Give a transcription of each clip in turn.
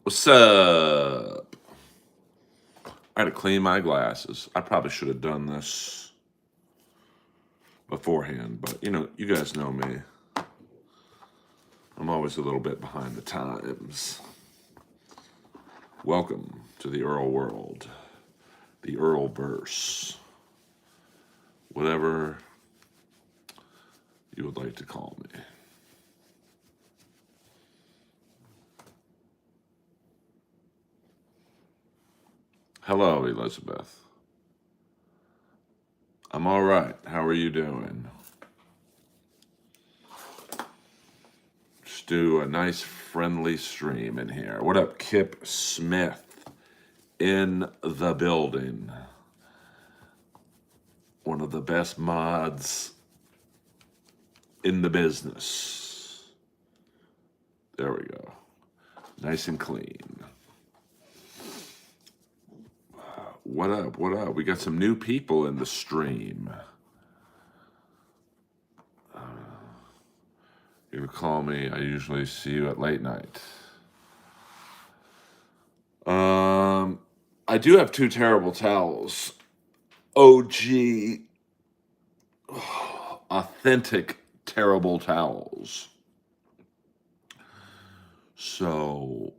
What's up? I had to clean my glasses. I probably should have done this beforehand, but you guys know me. I'm always a little bit behind the times. Welcome to the Earl world, the Earlverse, whatever you would like to call me. Hello, Elizabeth. I'm all right. How are you doing? Just do a nice friendly stream in here. What up, Kip Smith in the building? One of the best mods in the business. There we go. Nice and clean. What up? What up? We got some new people in the stream. You can call me. I usually see you at late night. I do have two terrible towels. OG, authentic terrible towels. So,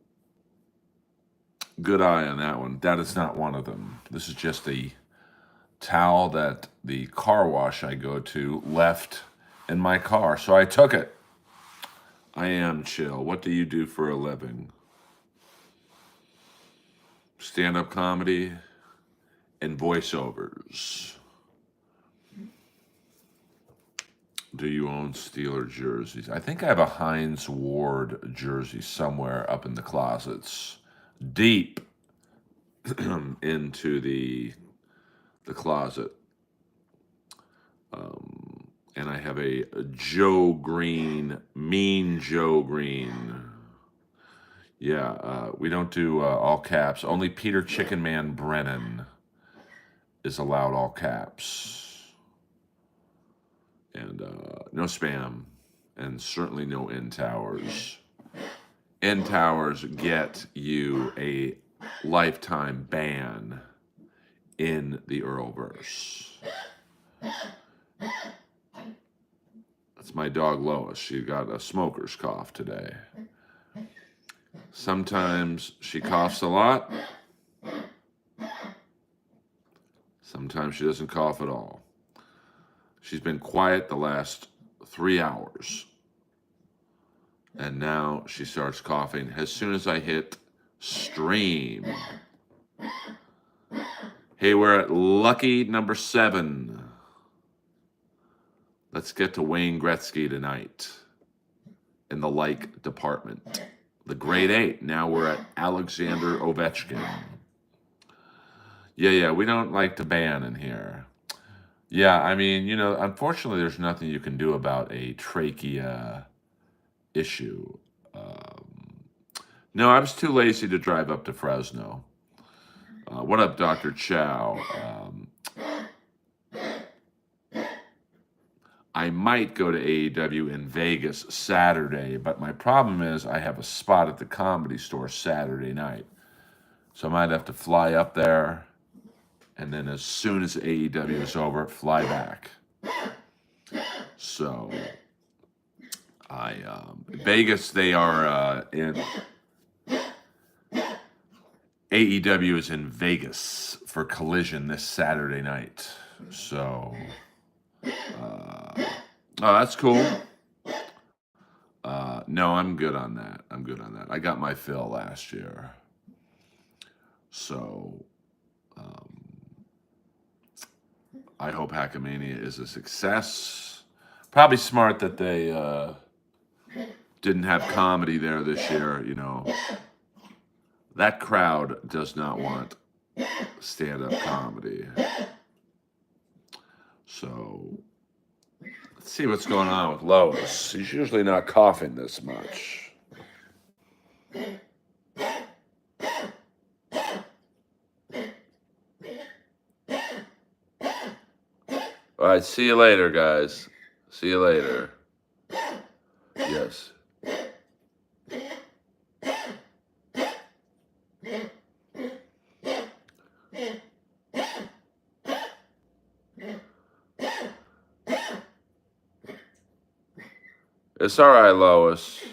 good eye on that one. That is not one of them. This is just a towel that the car wash I go to left in my car, so I took it. I am chill. What do you do for a living? Stand-up comedy and voiceovers. Do you own Steeler jerseys? I think I have a Hines Ward jersey somewhere up in the closets, deep into the closet. And I have a Joe Green, Mean Joe Green. Yeah, we don't do all caps. Only Peter Chicken Man Brennan is allowed all caps. And no spam, and certainly no end towers. End towers get you a lifetime ban in the Earlverse. That's my dog Lois. She got a smoker's cough today. Sometimes she coughs a lot. Sometimes she doesn't cough at all. She's been quiet the last 3 hours. And now she starts coughing as soon as I hit stream. Hey, we're at lucky number 7. Let's get to Wayne Gretzky tonight in the like department. The grade 8. Now we're at Alexander Ovechkin. Yeah, we don't like to ban in here. Yeah, I mean, unfortunately, there's nothing you can do about a trachea issue. No, I was too lazy to drive up to Fresno. What up, Dr. Chow? I might go to AEW in Vegas Saturday, but my problem is I have a spot at the Comedy Store Saturday night. So I might have to fly up there, and then as soon as AEW is over, fly back. So, Vegas, they are in... AEW is in Vegas for Collision this Saturday night. So... oh, that's cool. No, I'm good on that. I got my fill last year. So, I hope Hackamania is a success. Probably smart that they didn't have comedy there this year, That crowd does not want stand-up comedy. So, let's see what's going on with Lois. He's usually not coughing this much. All right, see you later, guys. See you later. Yes. It's all right, Lois.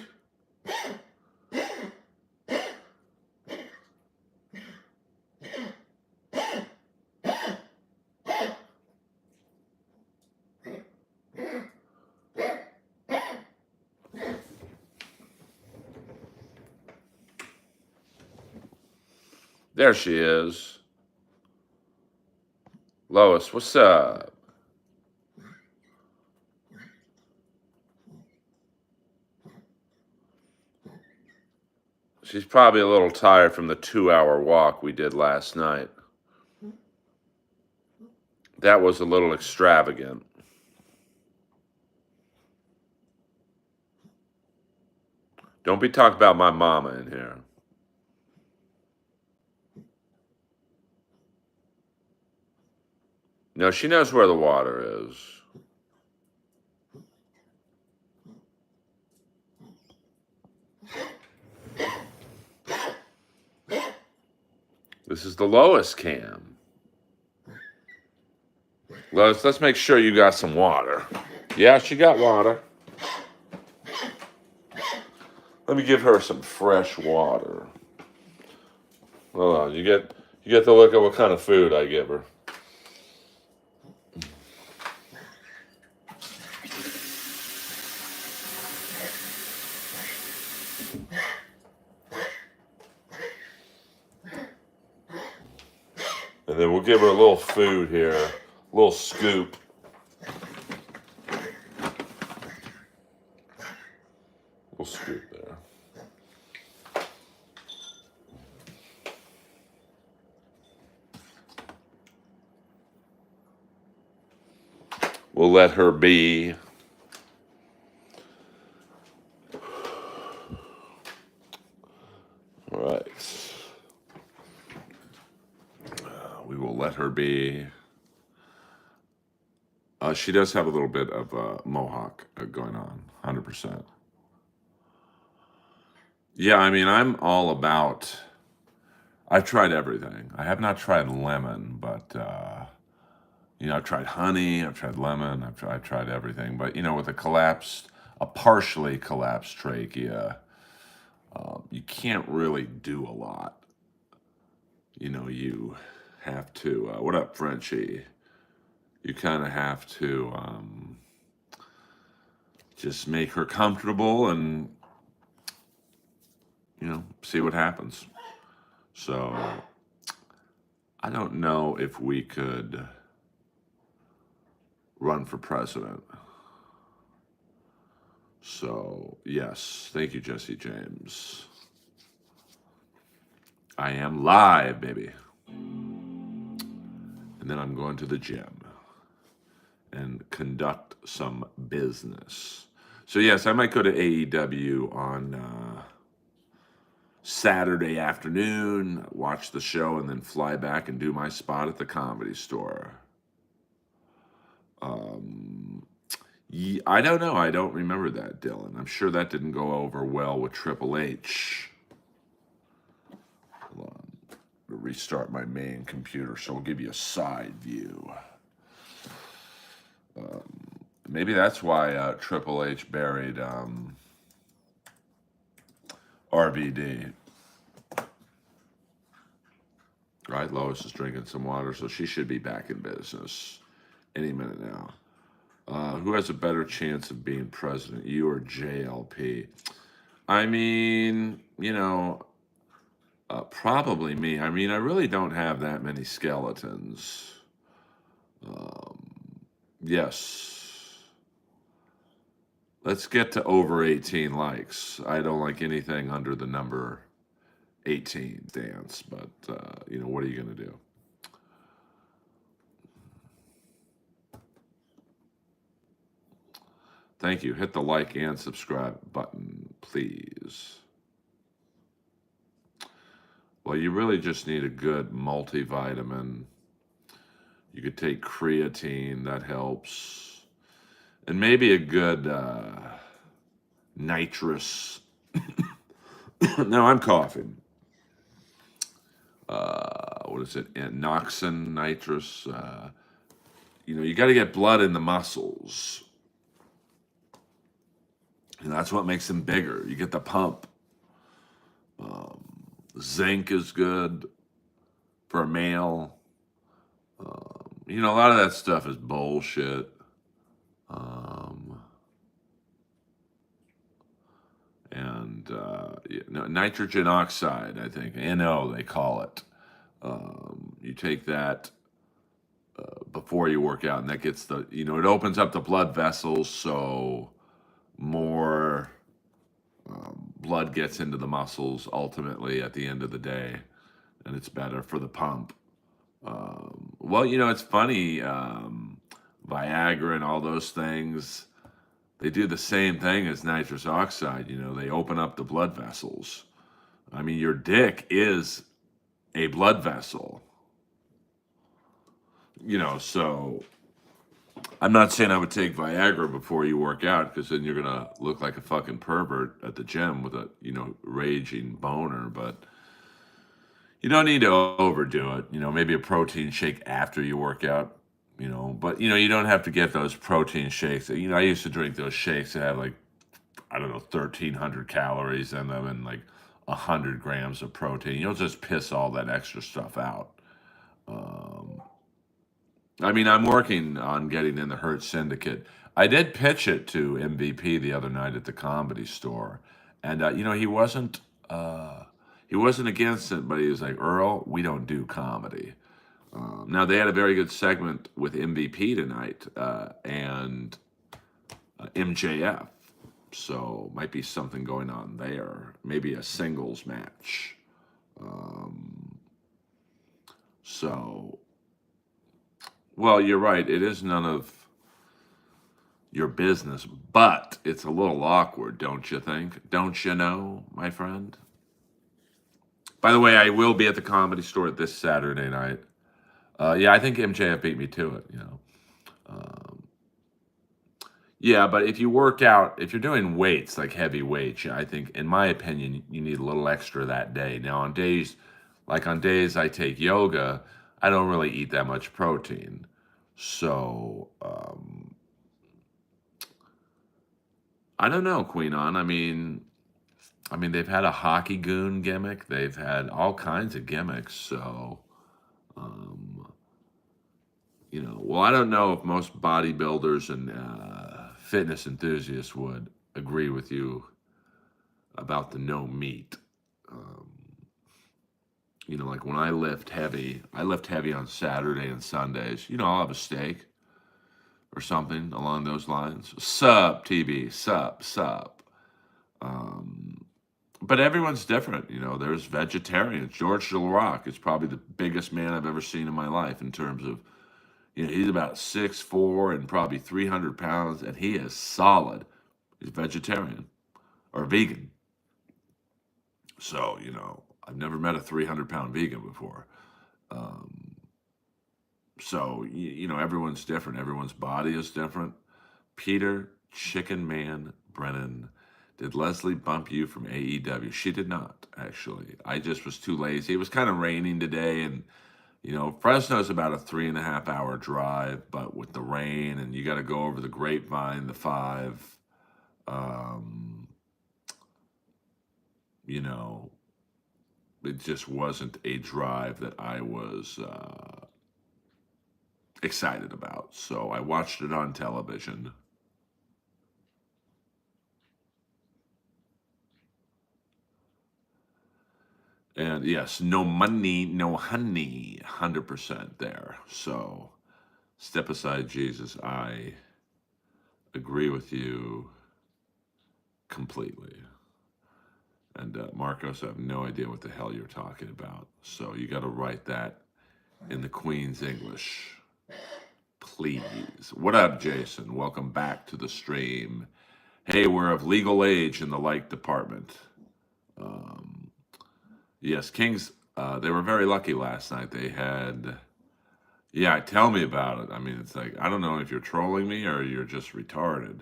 There she is. Lois, what's up? She's probably a little tired from the 2-hour walk we did last night. That was a little extravagant. Don't be talking about my mama in here. No, she knows where the water is. This is the Lois cam. Lois, let's make sure you got some water. Yeah, she got water. Let me give her some fresh water. Hold on, you get to look at what kind of food I give her. And then we'll give her a little food here, a little scoop. We'll scoop there. We'll let her be. All right. We will let her be. She does have a little bit of mohawk going on, 100%. Yeah, I mean, I'm all about. I've tried everything. I have not tried lemon, but I've tried honey, I've tried lemon, I've tried everything. But with a partially collapsed trachea, you can't really do a lot. You have to. What up, Frenchie? You kind of have to just make her comfortable and see what happens. So I don't know if we could run for president. So yes, thank you, Jesse James. I am live, baby. And then I'm going to the gym and conduct some business. So yes, I might go to AEW on Saturday afternoon, watch the show, and then fly back and do my spot at the Comedy Store. I don't know. I don't remember that, Dylan. I'm sure that didn't go over well with Triple H. Hold on. I'll restart my main computer, so we'll give you a side view. Maybe that's why Triple H buried RVD. Right, Lois is drinking some water, so she should be back in business any minute now. Who has a better chance of being president, you or JLP? I mean, probably me. I mean, I really don't have that many skeletons. Yes. Let's get to over 18 likes. I don't like anything under the number 18 dance, but, what are you going to do? Thank you. Hit the like and subscribe button, please. Well, you really just need a good multivitamin. You could take creatine, that helps. And maybe a good nitrous. No, I'm coughing. What is it? Noxin, nitrous. You got to get blood in the muscles. And that's what makes them bigger. You get the pump. Zinc is good for a male. A lot of that stuff is bullshit. Um, Nitrogen oxide, I think, NO they call it. You take that before you work out, and that gets it opens up the blood vessels, so more blood gets into the muscles ultimately at the end of the day, and it's better for the pump. It's funny. Viagra and all those things, they do the same thing as nitrous oxide. They open up the blood vessels. I mean, your dick is a blood vessel. So I'm not saying I would take Viagra before you work out, because then you're gonna look like a fucking pervert at the gym with a raging boner. But you don't need to overdo it. Maybe a protein shake after you work out. But you don't have to get those protein shakes. I used to drink those shakes that have, like, I don't know, 1,300 calories in them and like 100 grams of protein. You'll just piss all that extra stuff out. I'm working on getting in the Hurt Syndicate. I did pitch it to MVP the other night at the Comedy Store, and he wasn't against it, but he was like, "Earl, we don't do comedy." Now they had a very good segment with MVP tonight, and MJF, so might be something going on there. Maybe a singles match. So, well, you're right. It is none of your business, but it's a little awkward, don't you think? Don't you know, my friend? By the way, I will be at the Comedy Store this Saturday night. I think MJF beat me to it. Yeah, but if you work out, if you're doing weights, like heavy weights, I think, in my opinion, you need a little extra that day. Now, on days I take yoga, I don't really eat that much protein. So, I don't know, Queen On. They've had a hockey goon gimmick. They've had all kinds of gimmicks. So, I don't know if most bodybuilders and fitness enthusiasts would agree with you about the no meat. Like when I lift heavy on Saturday and Sundays. I'll have a steak or something along those lines. Sup, TB, sup. But everyone's different. There's vegetarians. George Rock is probably the biggest man I've ever seen in my life in terms of, he's about 6'4" and probably 300 pounds, and he is solid. He's vegetarian or vegan. So, I've never met a 300-pound vegan before. So, everyone's different. Everyone's body is different. Peter Chicken Man Brennan, did Leslie bump you from AEW? She did not, actually. I just was too lazy. It was kind of raining today, and Fresno's about a 3.5 hour drive, but with the rain, and you got to go over the Grapevine, the 5. It just wasn't a drive that I was excited about. So I watched it on television. And yes, no money, no honey, 100% there. So step aside, Jesus. I agree with you completely. And Marcos, I have no idea what the hell you're talking about. So you got to write that in the Queen's English, please. What up, Jason? Welcome back to the stream. Hey, we're of legal age in the like department. Yes, Kings, they were very lucky last night. They had, yeah, tell me about it. It's like, I don't know if you're trolling me or you're just retarded.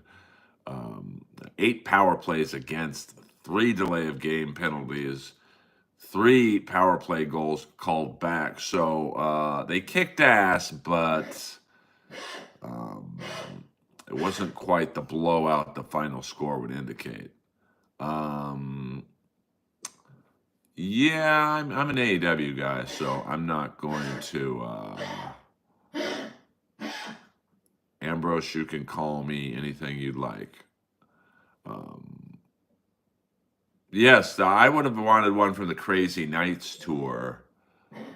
8 power plays against, 3 delay of game penalties, 3 power play goals called back. So they kicked ass, but It wasn't quite the blowout the final score would indicate. Um, yeah, I'm an AEW guy, so I'm not going to. Ambrose, you can call me anything you'd like. Um, yes, I would have wanted one from the Crazy Nights tour,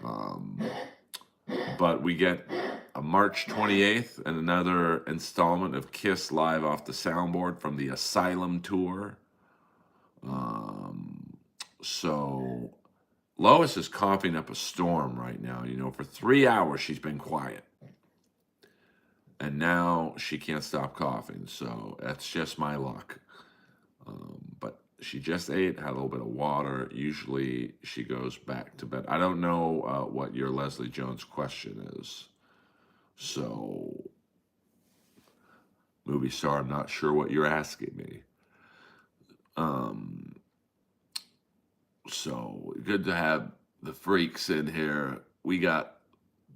um, but we get a March 28th and another installment of Kiss live off the soundboard from the Asylum tour. Um, so Lois is coughing up a storm right now. You know, for 3 hours she's been quiet. And now she can't stop coughing. So that's just my luck. But she just ate, had a little bit of water. Usually she goes back to bed. I don't know what your Leslie Jones question is. So, movie star, I'm not sure what you're asking me. Um, so good to have the freaks in here. We got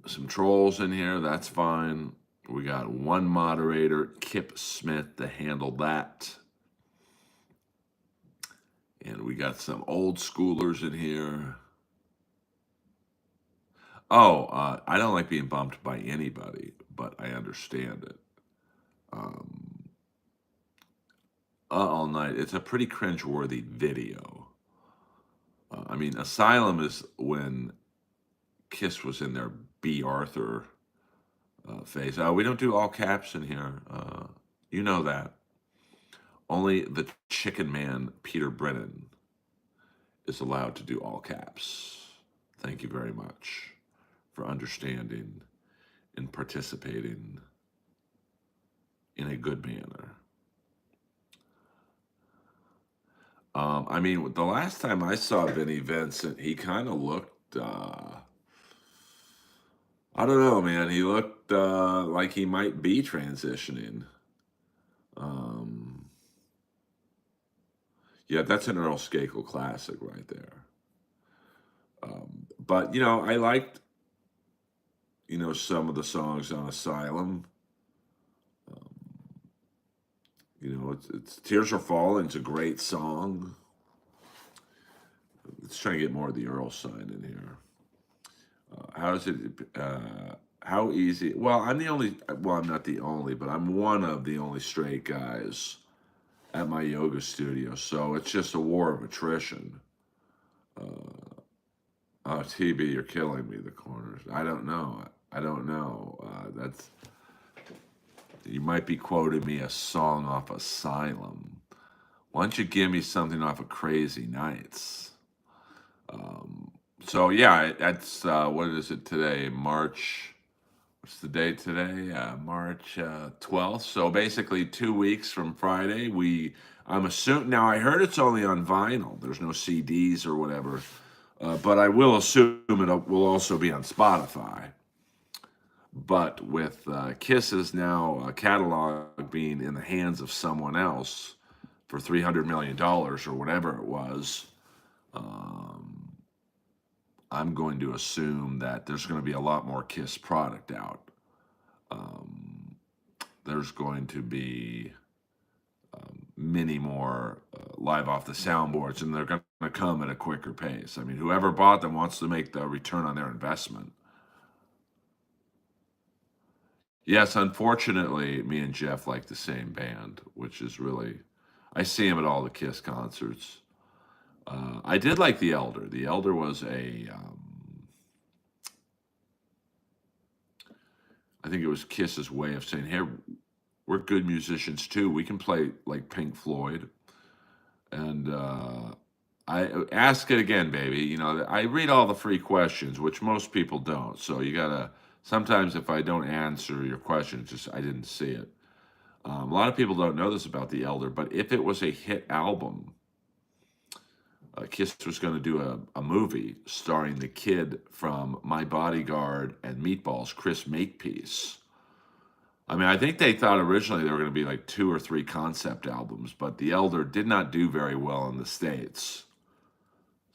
some trolls in here. That's fine. We got one moderator, Kip Smith, to handle that. And we got some old schoolers in here. Oh, I don't like being bumped by anybody, but I understand it. Um, All Night, it's a pretty cringeworthy video. I mean, Asylum is when Kiss was in their B. Arthur phase. We don't do all caps in here. You know that. Only the Chicken Man, Peter Brennan, is allowed to do all caps. Thank you very much for understanding and participating in a good manner. I mean, the last time I saw Vinnie Vincent, he kind of looked, I don't know, man. He looked like he might be transitioning. Um, yeah, that's an Earl Skakel classic right there. But, you know, I liked, you know, some of the songs on Asylum. You know, it's Tears Are Falling. It's a great song. Let's try and get more of the Earl side in here. How is it? How easy? Well, I'm the only. Well, I'm not the only, but I'm one of the only straight guys at my yoga studio. So it's just a war of attrition. TB, you're killing me. The corners. I don't know. I don't know. That's. You might be quoting me a song off Asylum. Why don't you give me something off of Crazy Nights? So yeah, that's what is it today? March. What's the date today? March 12th. So basically 2 weeks from Friday. I'm assuming now. I heard it's only on vinyl. There's no CDs or whatever, but I will assume it will also be on Spotify. But with Kiss's now catalog being in the hands of someone else for $300 million or whatever it was, I'm going to assume that there's going to be a lot more Kiss product out. There's going to be many more live off the soundboards, and they're going to come at a quicker pace. I mean, whoever bought them wants to make the return on their investment. Yes, unfortunately, me and Jeff like the same band, which is really, I see him at all the Kiss concerts. I did like The Elder. The Elder was I think it was Kiss's way of saying, hey, we're good musicians too. We can play like Pink Floyd. And I ask it again, baby. You know, I read all the free questions, which most people don't. So you gotta, sometimes if I don't answer your question, just I didn't see it. A lot of people don't know this about The Elder, but if it was a hit album, Kiss was going to do a movie starring the kid from My Bodyguard and Meatballs, Chris Makepeace. I mean, I think they thought originally there were going to be like 2 or 3 concept albums, but The Elder did not do very well in the States.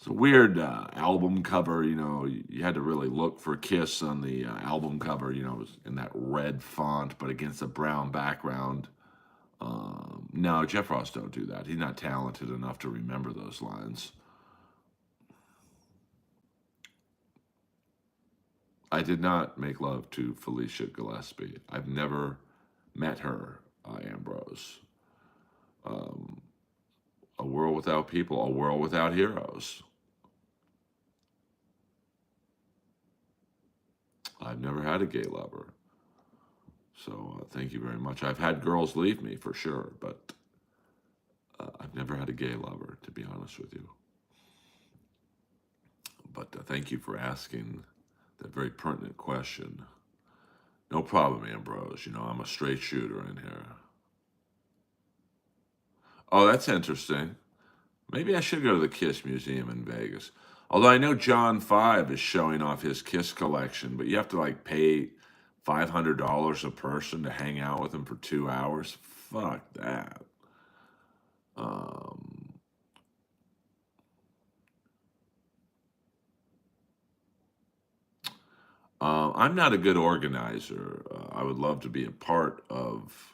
It's a weird album cover. You had to really look for Kiss on the album cover. It was in that red font, but against a brown background. No, Jeff Ross don't do that. He's not talented enough to remember those lines. I did not make love to Felicia Gillespie. I've never met her, Ambrose. Um, a world without people, a world without heroes. I've never had a gay lover. So thank you very much. I've had girls leave me for sure, but I've never had a gay lover, to be honest with you. But thank you for asking that very pertinent question. No problem, Ambrose. I'm a straight shooter in here. Oh, that's interesting. Maybe I should go to the Kiss Museum in Vegas. Although I know John 5 is showing off his Kiss collection, but you have to pay $500 a person to hang out with him for 2 hours. Fuck that. I'm not a good organizer. I would love to be a part of.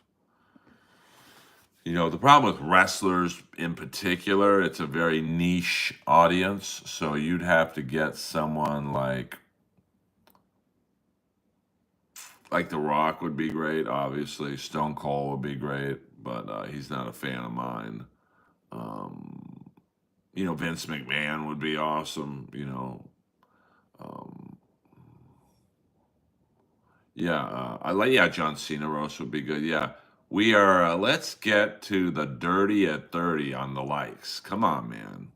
The problem with wrestlers in particular, it's a very niche audience. So you'd have to get someone like The Rock would be great, obviously. Stone Cold would be great, but he's not a fan of mine. Vince McMahon would be awesome. Um, yeah, John Cena roast would be good. Yeah, we are. Let's get to the dirty at 30 on the likes. Come on, man.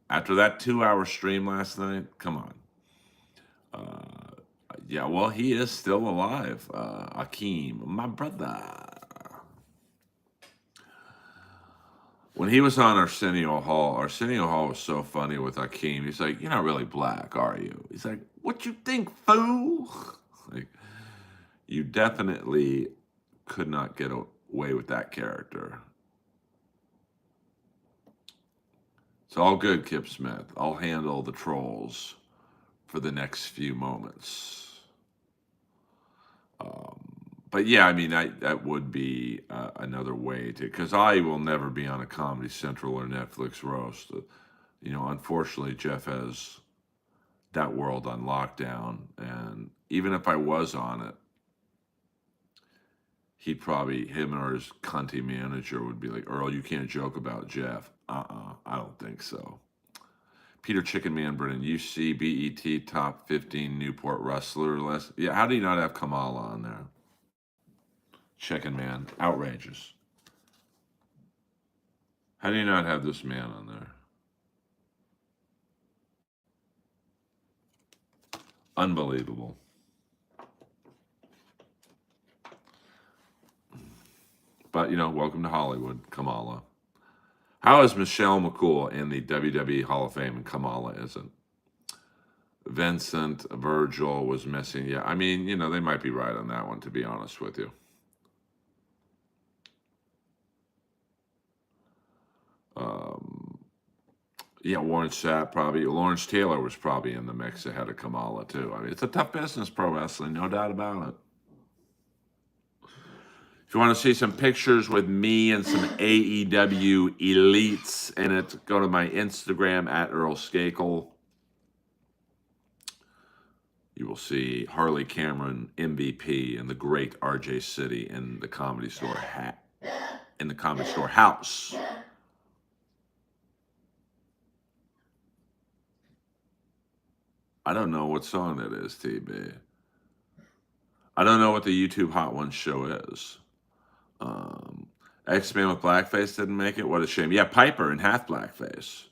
After that 2 hour stream last night, come on. Yeah, well, he is still alive. Akeem, my brother. When he was on Arsenio Hall was so funny with Akeem. He's like, "You're not really black, are you?" He's like, "What you think, fool?" Like, you definitely could not get away with that character. It's all good, Kip Smith. I'll handle the trolls for the next few moments. But yeah, I mean, that would be another way to, because I will never be on a Comedy Central or Netflix roast. Unfortunately, Jeff has that world on lockdown, and even if I was on it, him or his cunty manager would be like, "Earl, you can't joke about Jeff." I don't think so. Peter Chicken Man Brennan, UC BET top 15 Newport wrestler list. Yeah, how do you not have Kamala on there? Chicken Man, outrageous. How do you not have this man on there? Unbelievable. But, welcome to Hollywood, Kamala. How is Michelle McCool in the WWE Hall of Fame and Kamala isn't? Vincent Virgil was missing. Yeah, I mean, they might be right on that one, to be honest with you. Yeah, Lawrence Taylor was probably in the mix ahead of Kamala, too. I mean, it's a tough business, pro wrestling, no doubt about it. If you want to see some pictures with me and some AEW elites in it, go to my Instagram at Earl Skakel. You will see Harley Cameron, MVP, and the great RJ City in the Comedy Store house. I don't know what song that is, TB. I don't know what the YouTube Hot Ones show is. X-Man with blackface didn't make it. What a shame. Yeah, Piper in half blackface.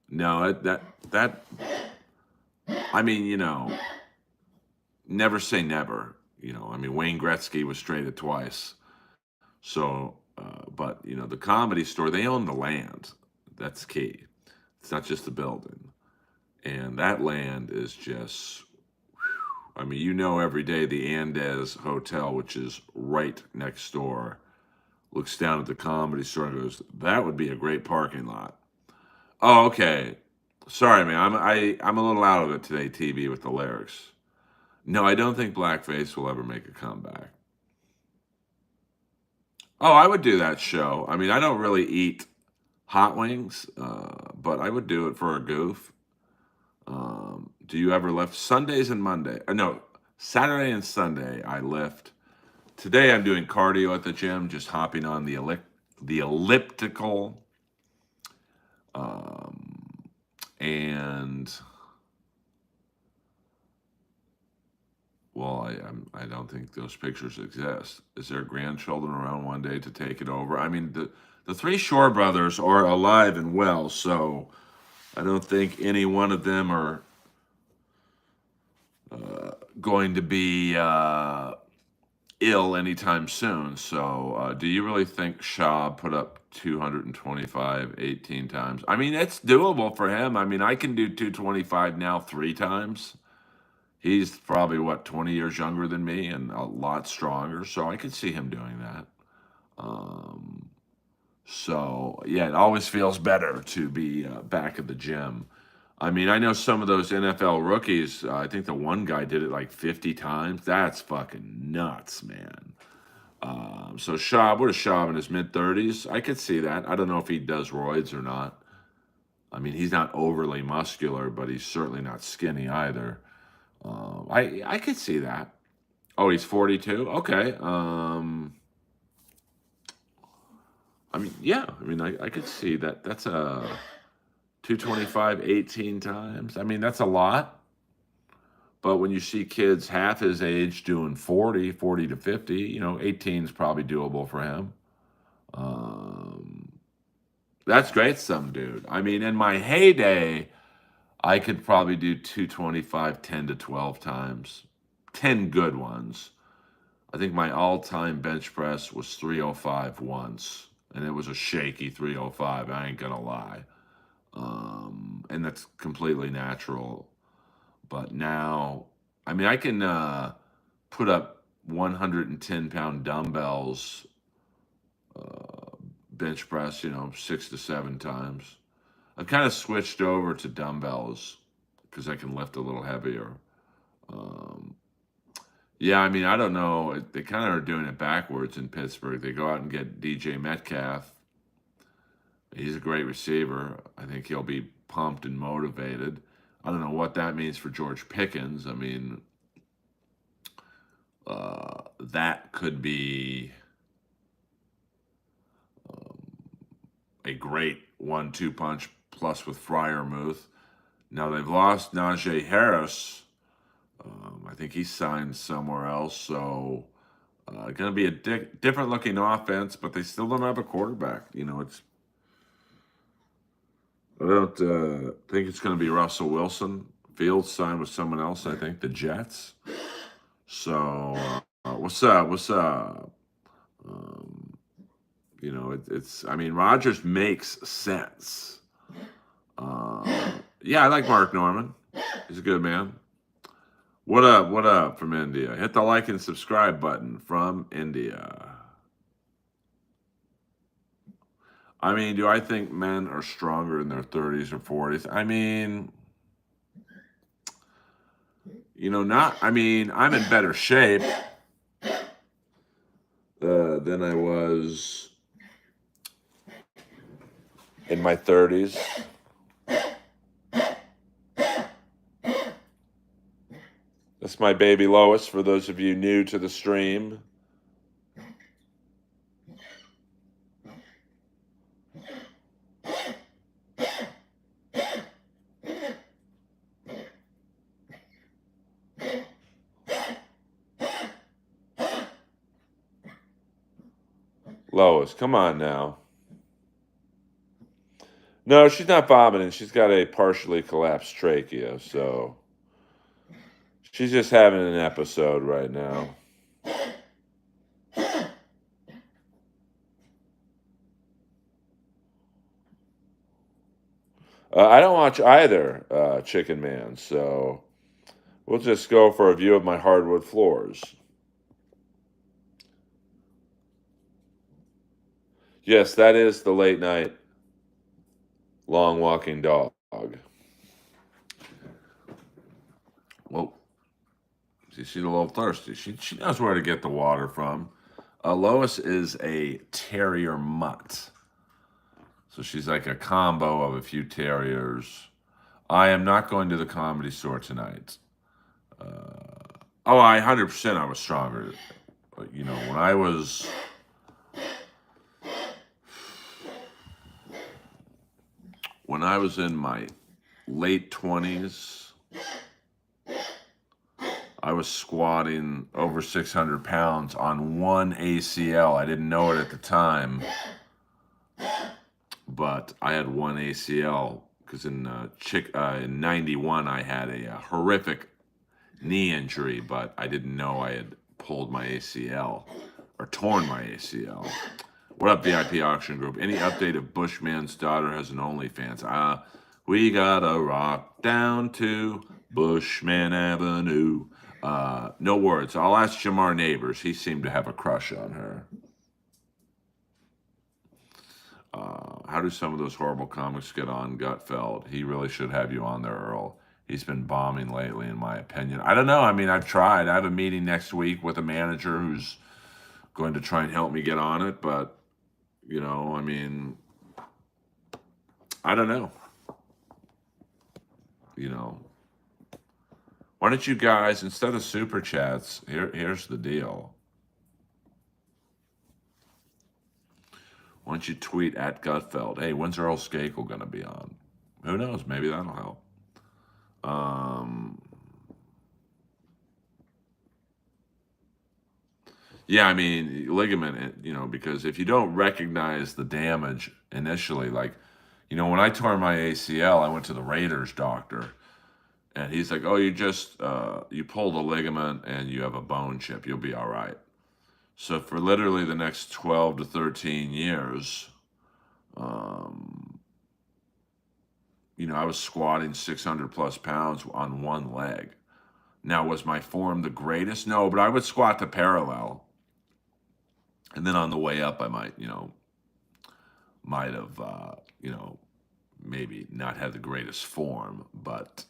No, that. I mean, never say never. I mean, Wayne Gretzky was traded twice. So, but the Comedy Store, they own the land. That's key. It's not just the building, and that land is just. I mean, every day the Andes Hotel, which is right next door, looks down at the Comedy Store and goes, "That would be a great parking lot." Oh, okay. Sorry, man. I'm a little out of it today, TV, with the lyrics. No, I don't think blackface will ever make a comeback. Oh, I would do that show. I mean, I don't really eat hot wings, but I would do it for a goof. Do you ever lift Sundays and Monday? No, Saturday and Sunday I lift. Today I'm doing cardio at the gym, just hopping on the elliptical, and well, I don't think those pictures exist. Is there grandchildren around one day to take it over? I mean, the three Shore brothers are alive and well, so I don't think any one of them are going to be ill anytime soon. So, do you really think Shaw put up 225 18 times? I mean, it's doable for him. I mean, I can do 225 now 3 times. He's probably, what, 20 years younger than me and a lot stronger. So I could see him doing that. Um, so, yeah, it always feels better to be back at the gym. I mean, I know some of those NFL rookies. I think the one guy did it like 50 times. That's fucking nuts, man. So Schaub, what is Schaub in his mid 30s? I could see that. I don't know if he does roids or not. I mean, he's not overly muscular, but he's certainly not skinny either. I could see that. Oh, he's 42. Okay. I mean, yeah. I mean, I could see that. That's a 225 18 times. I mean, that's a lot. But when you see kids half his age doing 40 to 50, 18 is probably doable for him. Um, that's great, some dude. I mean, in my heyday, I could probably do 225 10 to 12 times, 10 good ones. I think my all time bench press was 305 once, and it was a shaky 305. I ain't gonna lie. And that's completely natural. But now, I mean, I can put up 110-pound dumbbells, bench press, 6 to 7 times. I've kind of switched over to dumbbells because I can lift a little heavier. Um, yeah, I mean, I don't know. They kind of are doing it backwards in Pittsburgh. They go out and get DJ Metcalf. He's a great receiver. I think he'll be pumped and motivated. I don't know what that means for George Pickens. I mean, that could be a great 1-2 punch plus with Fryermuth. Now they've lost Najee Harris. I think he signed somewhere else. So going to be a different looking offense, but they still don't have a quarterback. I don't think it's going to be Russell Wilson. Fields signed with someone else, I think, the Jets. So what's up? What's up? It's. I mean, Rodgers makes sense. Yeah, I like Mark Norman. He's a good man. What up? What up from India? Hit the like and subscribe button from India. I mean, do I think men are stronger in their 30s or 40s? I mean, not. I mean, I'm in better shape than I was in my 30s. That's my baby Lois, for those of you new to the stream. Lois, come on now. No, she's not vomiting. She's got a partially collapsed trachea, so she's just having an episode right now. I don't watch either, Chicken Man, so we'll just go for a view of my hardwood floors. Yes, that is the late night long walking dog. Well, she's a little thirsty. She knows where to get the water from. Lois is a terrier mutt. So she's like a combo of a few terriers. I am not going to the Comedy Store tonight. Oh, 100% I was stronger. You know, when I was in my late 20s, I was squatting over 600 pounds on one ACL. I didn't know it at the time, but I had one ACL because in 91 I had a horrific knee injury, but I didn't know I had pulled my ACL or torn my ACL. What up, VIP Auction Group? Any update if Bushman's daughter has an OnlyFans? We gotta rock down to Bushman Avenue. No words. I'll ask Jamar Neighbors. He seemed to have a crush on her. How do some of those horrible comics get on Gutfeld? He really should have you on there, Earl. He's been bombing lately, in my opinion. I don't know. I mean, I've tried. I have a meeting next week with a manager who's going to try and help me get on it, but you know, I mean, I don't know. You know, why don't you guys, instead of super chats, here's the deal. Why don't you tweet at Gutfeld? Hey, when's Earl Skakel going to be on? Who knows? Maybe that'll help. Yeah, I mean, ligament, you know, because if you don't recognize the damage initially, like, you know, when I tore my ACL, I went to the Raiders doctor, and he's like, "Oh, you pulled a ligament and you have a bone chip. You'll be all right." So for literally the next 12 to 13 years, you know, I was squatting 600 plus pounds on one leg. Now, was my form the greatest? No, but I would squat to parallel. And then on the way up, I might have, you know, maybe not had the greatest form, but,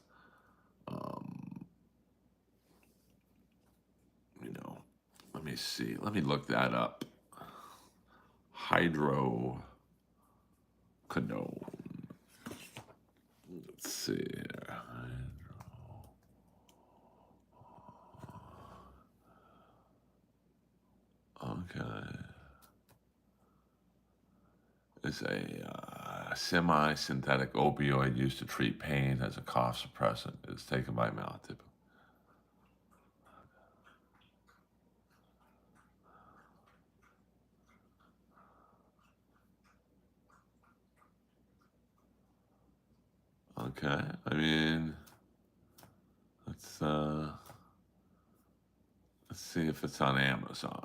you know, let me see. Let me look that up. Hydroquinone. Let's see here. Okay. It's a semi-synthetic opioid used to treat pain as a cough suppressant. It's taken by mouth typically. Okay, I mean, let's see if it's on Amazon.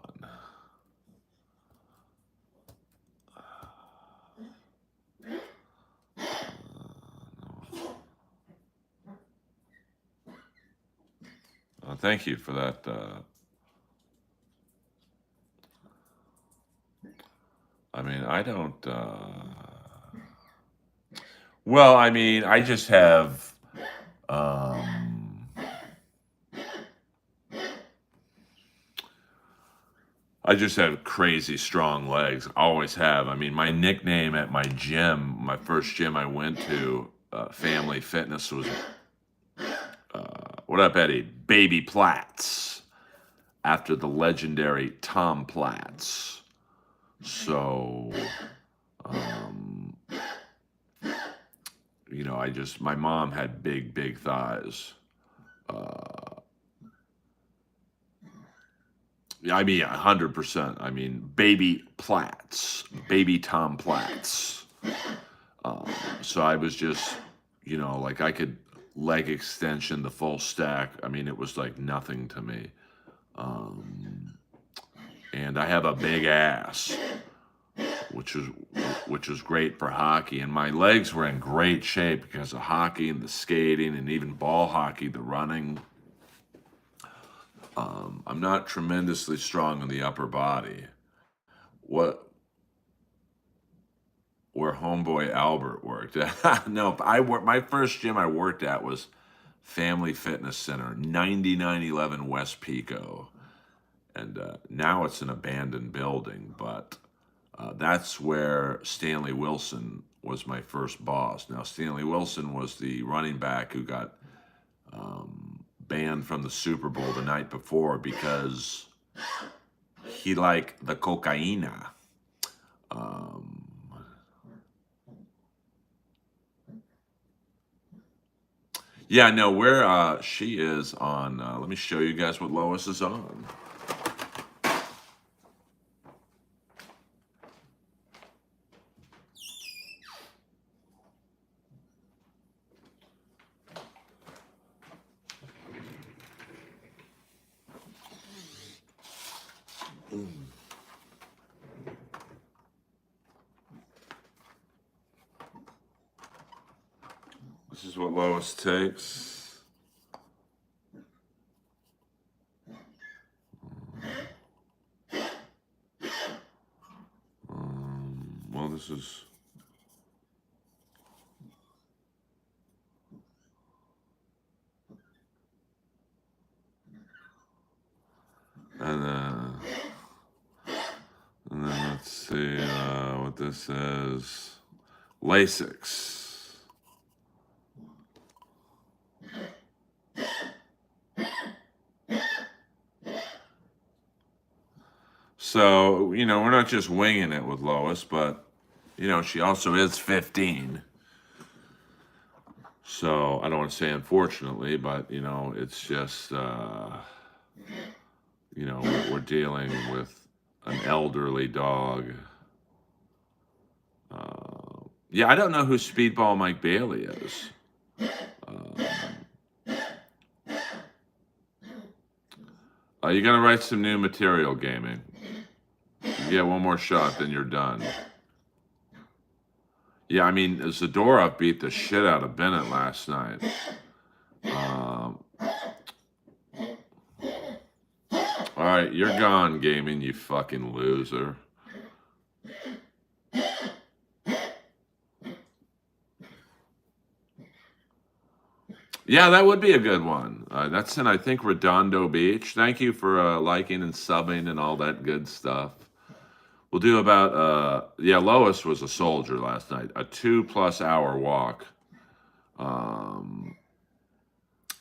Thank you for that. I mean, I don't. Well, I mean, I just have. I just have crazy strong legs. Always have. I mean, my nickname at my gym, my first gym I went to, Family Fitness, was what up, Eddie? Baby Platts, after the legendary Tom Platts. So, you know, my mom had big, big thighs. Yeah, I mean, 100%. I mean, baby Platts, baby Tom Platts. So I was just, you know, like I could leg extension the full stack. I mean, it was like nothing to me. And I have a big ass, which is great for hockey. And my legs were in great shape because of hockey and the skating and even ball hockey, the running. I'm not tremendously strong in the upper body. What where homeboy Albert worked. No, my first gym I worked at was Family Fitness Center, 9911 West Pico. And now it's an abandoned building, but that's where Stanley Wilson was my first boss. Now, Stanley Wilson was the running back who got banned from the Super Bowl the night before because he liked the cocaina. Yeah, no, where she is on, let me show you guys what Lois is on. This is what Lois takes. Well, this is... And then let's see what this is. Lasix. So, we're not just winging it with Lois, but, she also is 15. So, I don't want to say unfortunately, but, it's just, we're dealing with an elderly dog. Yeah, I don't know who Speedball Mike Bailey is. You got to write some new material, gaming. You get one more shot, then you're done. Yeah, I mean, Zadorov beat the shit out of Bennett last night. All right, you're gone, gaming, you fucking loser. Yeah, that would be a good one. That's in, I think, Redondo Beach. Thank you for liking and subbing and all that good stuff. We'll do about, Lois was a soldier last night. A 2+ hour walk. I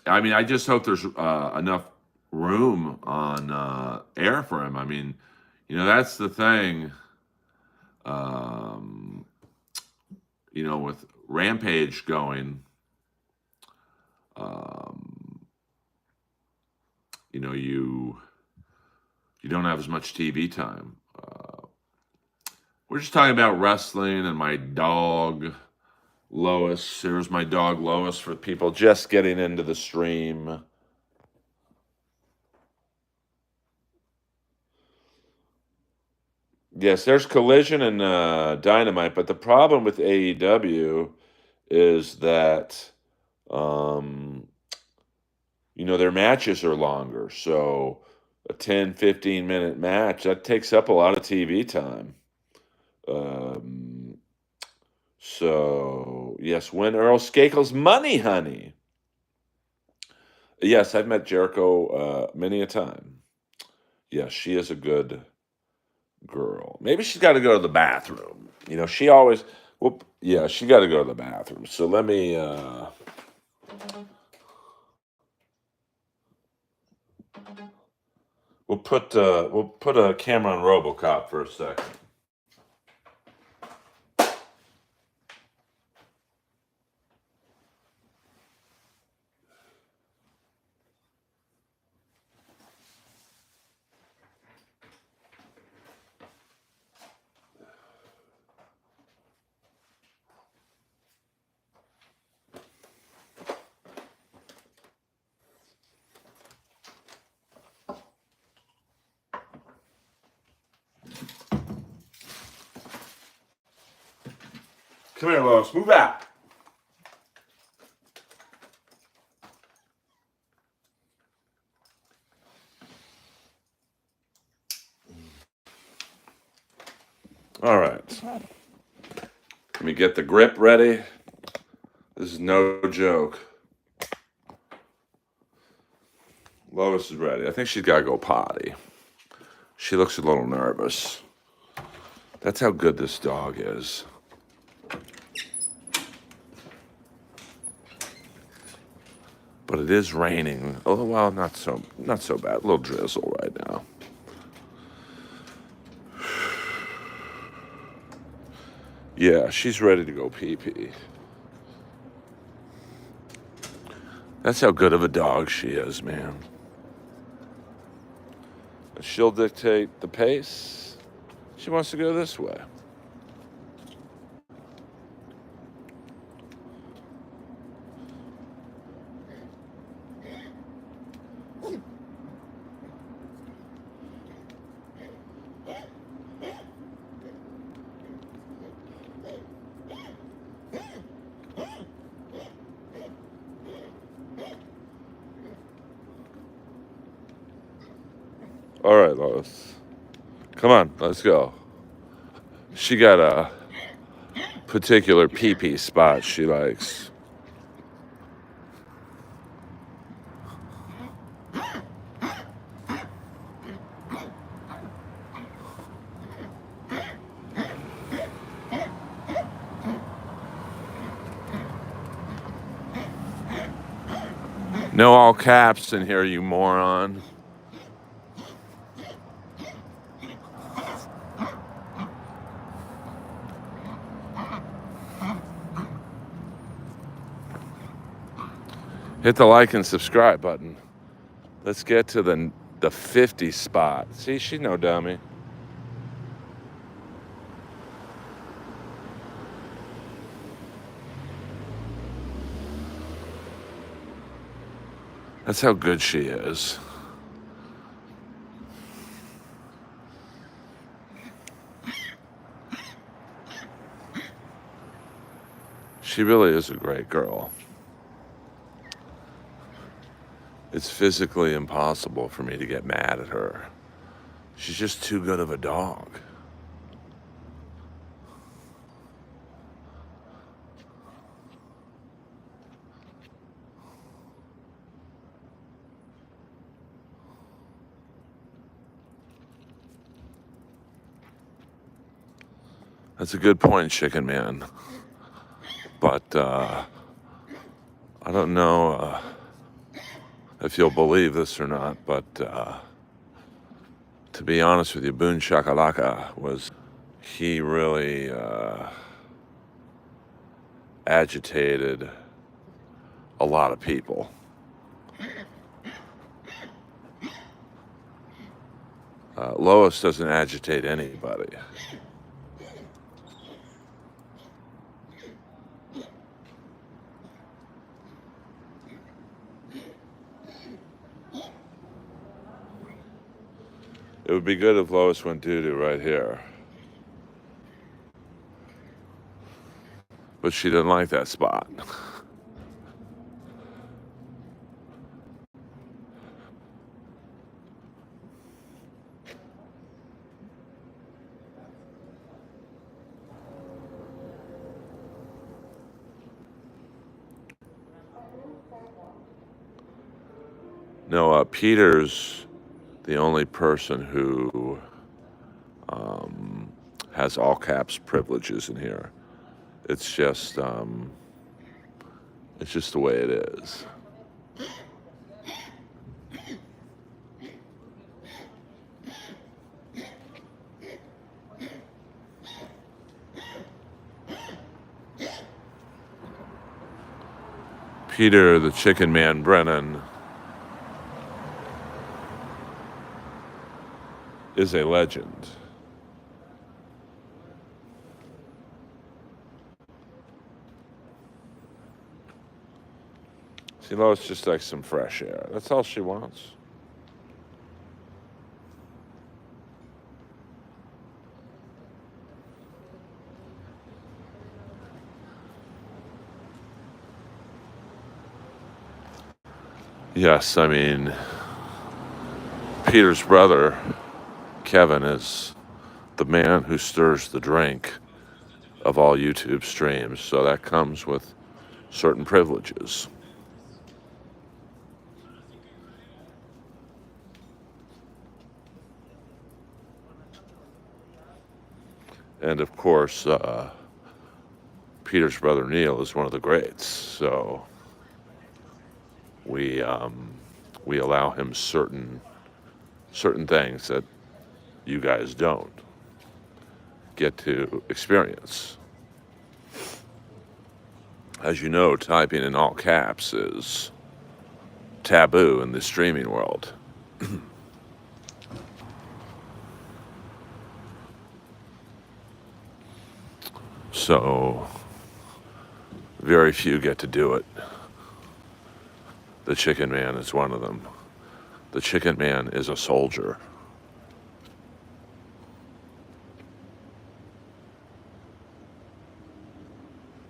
mean, I just hope there's enough room on air for him. I mean, that's the thing. With Rampage going, you don't have as much TV time. We're just talking about wrestling and my dog, Lois. Here's my dog, Lois, for people just getting into the stream. Yes, there's Collision and Dynamite, but the problem with AEW is that, their matches are longer. So a 10, 15-minute match, that takes up a lot of TV time. So, yes, win Earl Skakel's money, honey. Yes, I've met Jericho many a time. Yes, she is a good girl. Maybe she's got to go to the bathroom. She always... Well, yeah, she got to go to the bathroom. So let me... We'll put a camera on RoboCop for a second. Come here, Lois. Move out. All right. Let me get the grip ready. This is no joke. Lois is ready. I think she's got to go potty. She looks a little nervous. That's how good this dog is. But it is raining. Oh, well, not so bad. A little drizzle right now. Yeah, she's ready to go pee-pee. That's how good of a dog she is, man. She'll dictate the pace. She wants to go this way. All right, Lois. Come on, let's go. She got a particular pee-pee spot she likes. No all caps in here, you moron. Hit the like and subscribe button. Let's get to the 50 spot. See, she's no dummy. That's how good she is. She really is a great girl. It's physically impossible for me to get mad at her. She's just too good of a dog. That's a good point, Chicken Man. But I don't know if you'll believe this or not, but to be honest with you, Boone Shakalaka he really agitated a lot of people. Lois doesn't agitate anybody. It would be good if Lois went doo-doo right here. But she didn't like that spot. No, Peter's the only person who has all caps privileges in here. It's just the way it is. Peter the Chicken Man Brennan is a legend. See, Lois just likes some fresh air. That's all she wants. Yes, I mean, Peter's brother, Kevin, is the man who stirs the drink of all YouTube streams. So that comes with certain privileges. And of course, Peter's brother Neil is one of the greats. So we allow him certain things that you guys don't get to experience. As you know, typing in all caps is taboo in the streaming world. So very few get to do it. The Chicken Man is one of them. The Chicken Man is a soldier.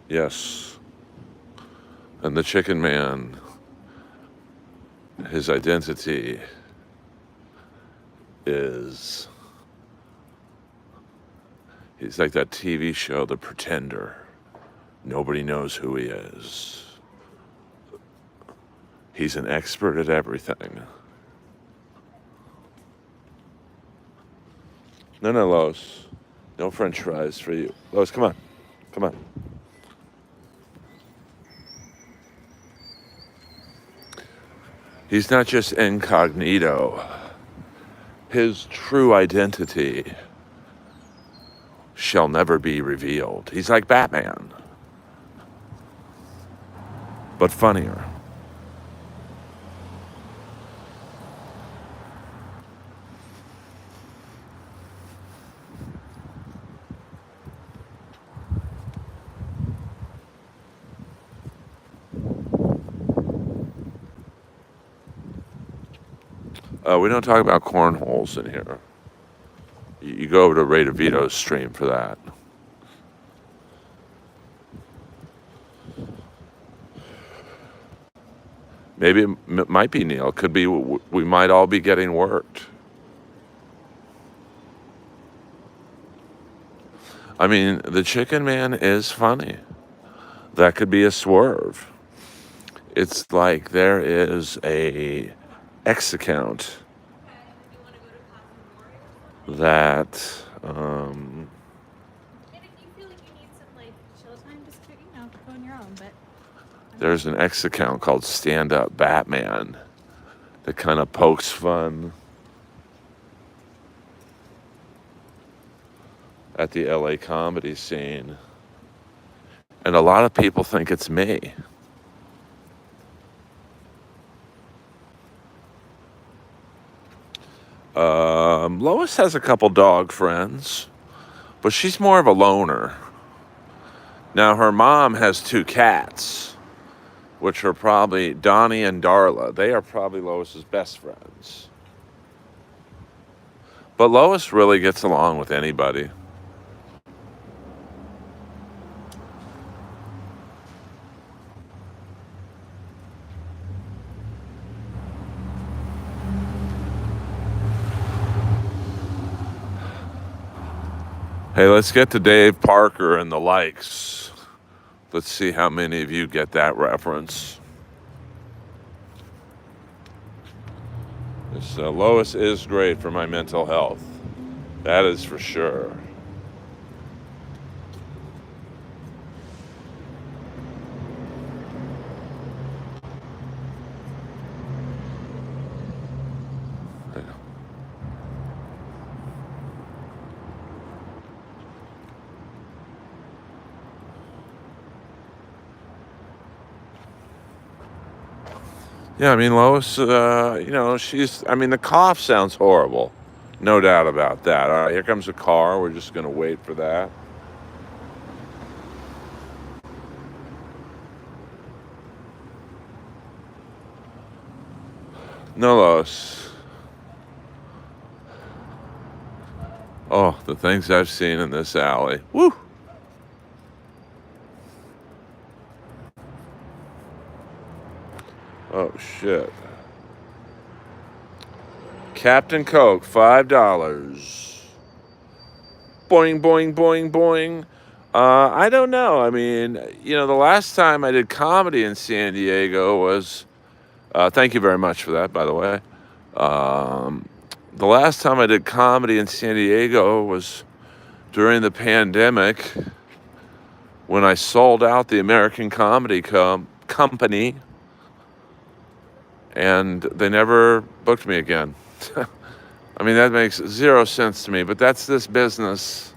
Yes. And the Chicken Man, his identity is, he's like that TV show, The Pretender. Nobody knows who he is. He's an expert at everything. No, Lois. No French fries for you. Lois, come on. Come on. He's not just incognito. His true identity shall never be revealed. He's like Batman, but funnier. We don't talk about cornholes in here. You go over to Ray DeVito's stream for that. Maybe it might be Neil. Could be we might all be getting worked. I mean, the Chicken Man is funny. That could be a swerve. It's like there is a X account that there's an X account called Stand Up Batman that kind of pokes fun at the LA comedy scene. And a lot of people think it's me. Lois has a couple dog friends, but she's more of a loner. Now, her mom has 2 cats, which are probably Donnie and Darla. They are probably Lois's best friends. But Lois really gets along with anybody. Hey, let's get to Dave Parker and the likes. Let's see how many of you get that reference. This Lois is great for my mental health. That is for sure. Yeah, I mean, Lois, she's, I mean, the cough sounds horrible. No doubt about that. All right, here comes a car. We're just going to wait for that. No, Lois. Oh, the things I've seen in this alley. Woo! Oh, shit. Captain Coke, $5. Boing, boing, boing, boing. I don't know. I mean, the last time I did comedy in San Diego was, thank you very much for that, by the way. The last time I did comedy in San Diego was during the pandemic when I sold out the American Comedy Company, and they never booked me again. I mean, that makes zero sense to me, but that's this business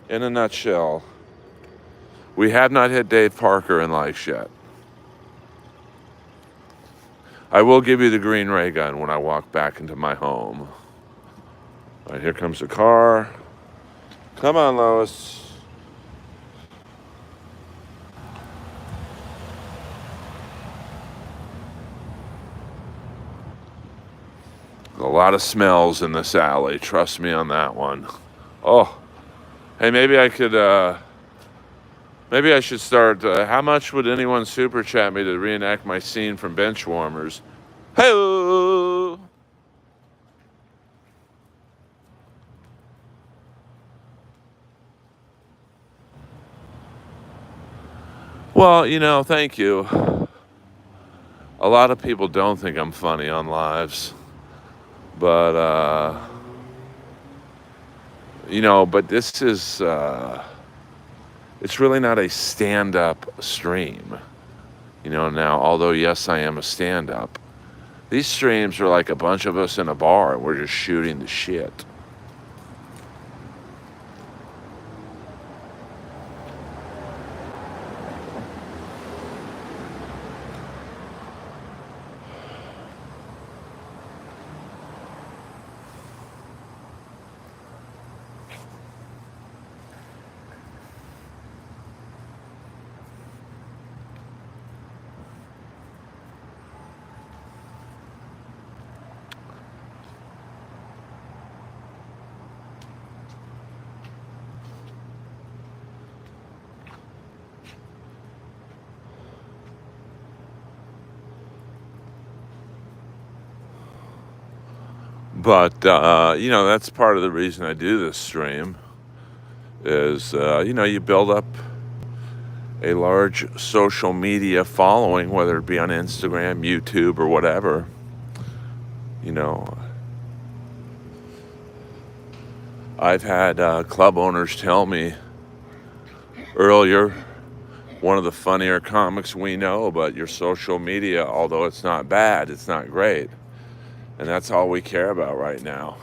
in a nutshell. We have not hit Dave Parker and likes yet. I will give you the green ray gun when I walk back into my home. All right, here comes the car. Come on, Lois. A lot of smells in this alley. Trust me on that one. Oh, hey, maybe I should start. How much would anyone super chat me to reenact my scene from Benchwarmers? Hey. Well, thank you. A lot of people don't think I'm funny on lives, but but this is it's really not a stand-up stream. Now, although yes, I am a stand-up, these streams are like a bunch of us in a bar and we're just shooting the shit. But, that's part of the reason I do this stream is, you build up a large social media following, whether it be on Instagram, YouTube, or whatever. I've had club owners tell me, Earl, you're one of the funnier comics we know, but your social media, although it's not bad, it's not great. And that's all we care about right now.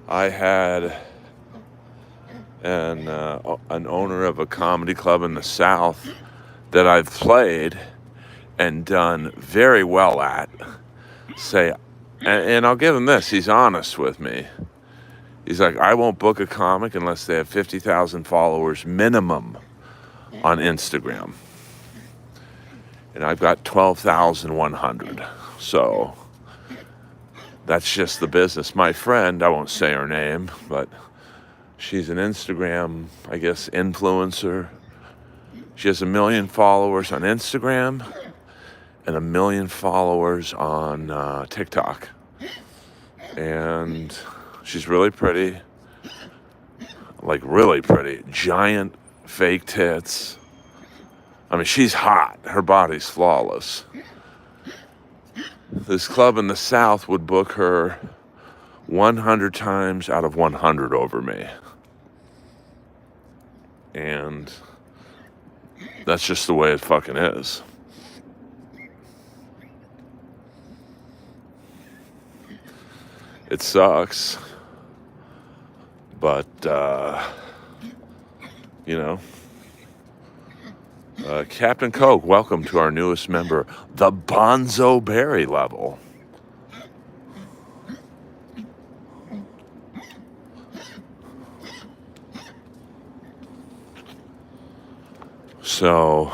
I had an owner of a comedy club in the South that I've played and done very well at say, and I'll give him this, he's honest with me. He's like, I won't book a comic unless they have 50,000 followers minimum on Instagram. And I've got 12,100. So that's just the business. My friend, I won't say her name, but she's an Instagram, I guess, influencer. She has 1 million followers on Instagram and 1 million followers on TikTok. And she's really pretty, like really pretty, giant fake tits. I mean, she's hot. Her body's flawless. This club in the South would book her 100 times out of 100 over me. And that's just the way it fucking is. It sucks. But, Captain Coke, welcome to our newest member, the Bonzo Berry level. So,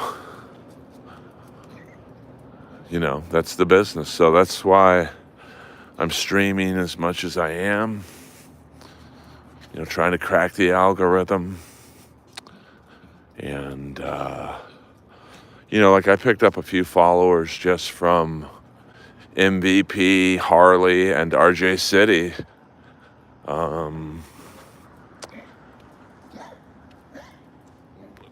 that's the business. So that's why I'm streaming as much as I am, trying to crack the algorithm. And, like I picked up a few followers just from MVP, Harley, and RJ City.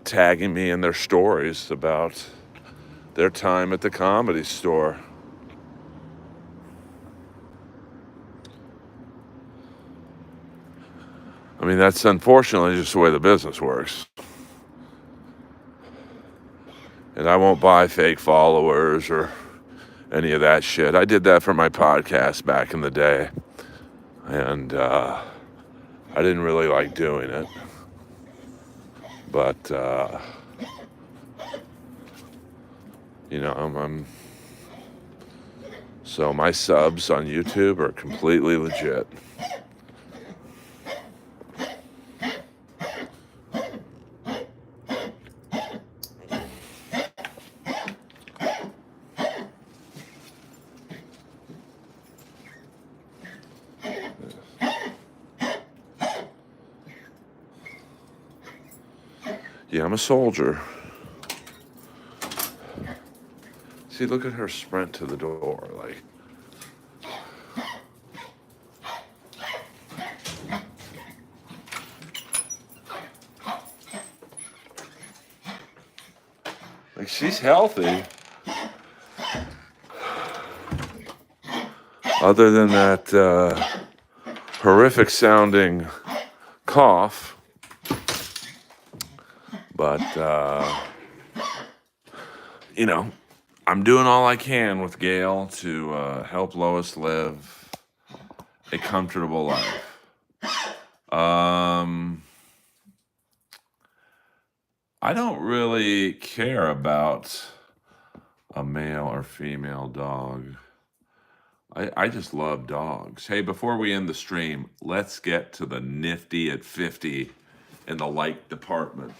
tagging me in their stories about their time at the Comedy Store. I mean, that's unfortunately just the way the business works. And I won't buy fake followers or any of that shit. I did that for my podcast back in the day. And I didn't really like doing it. But, you know, I'm so my subs on YouTube are completely legit. Yeah, I'm a soldier. See, look at her sprint to the door, like. Like, she's healthy. Other than that horrific sounding cough. But, you know, I'm doing all I can with Gail to help Lois live a comfortable life. I don't really care about a male or female dog. I just love dogs. Hey, before we end the stream, let's get to the nifty at 50 in the light department.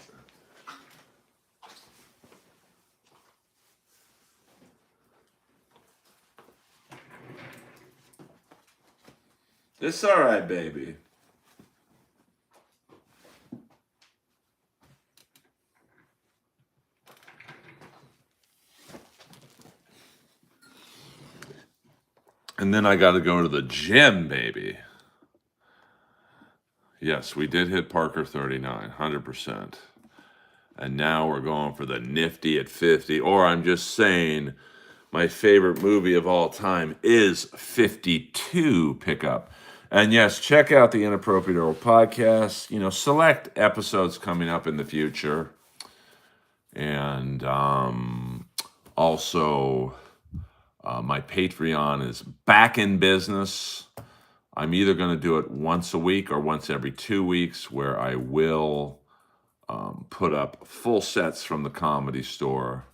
It's all right, baby. And then I got to go to the gym, baby. Yes, we did hit Parker 39, 100%. And now we're going for the nifty at 50. Or I'm just saying, my favorite movie of all time is 52 Pickup. And yes, check out the Inappropriate Earl podcast. You know, select episodes coming up in the future. And also, my Patreon is back in business. I'm either going to do it once a week or once every 2 weeks, where I will put up full sets from the Comedy Store.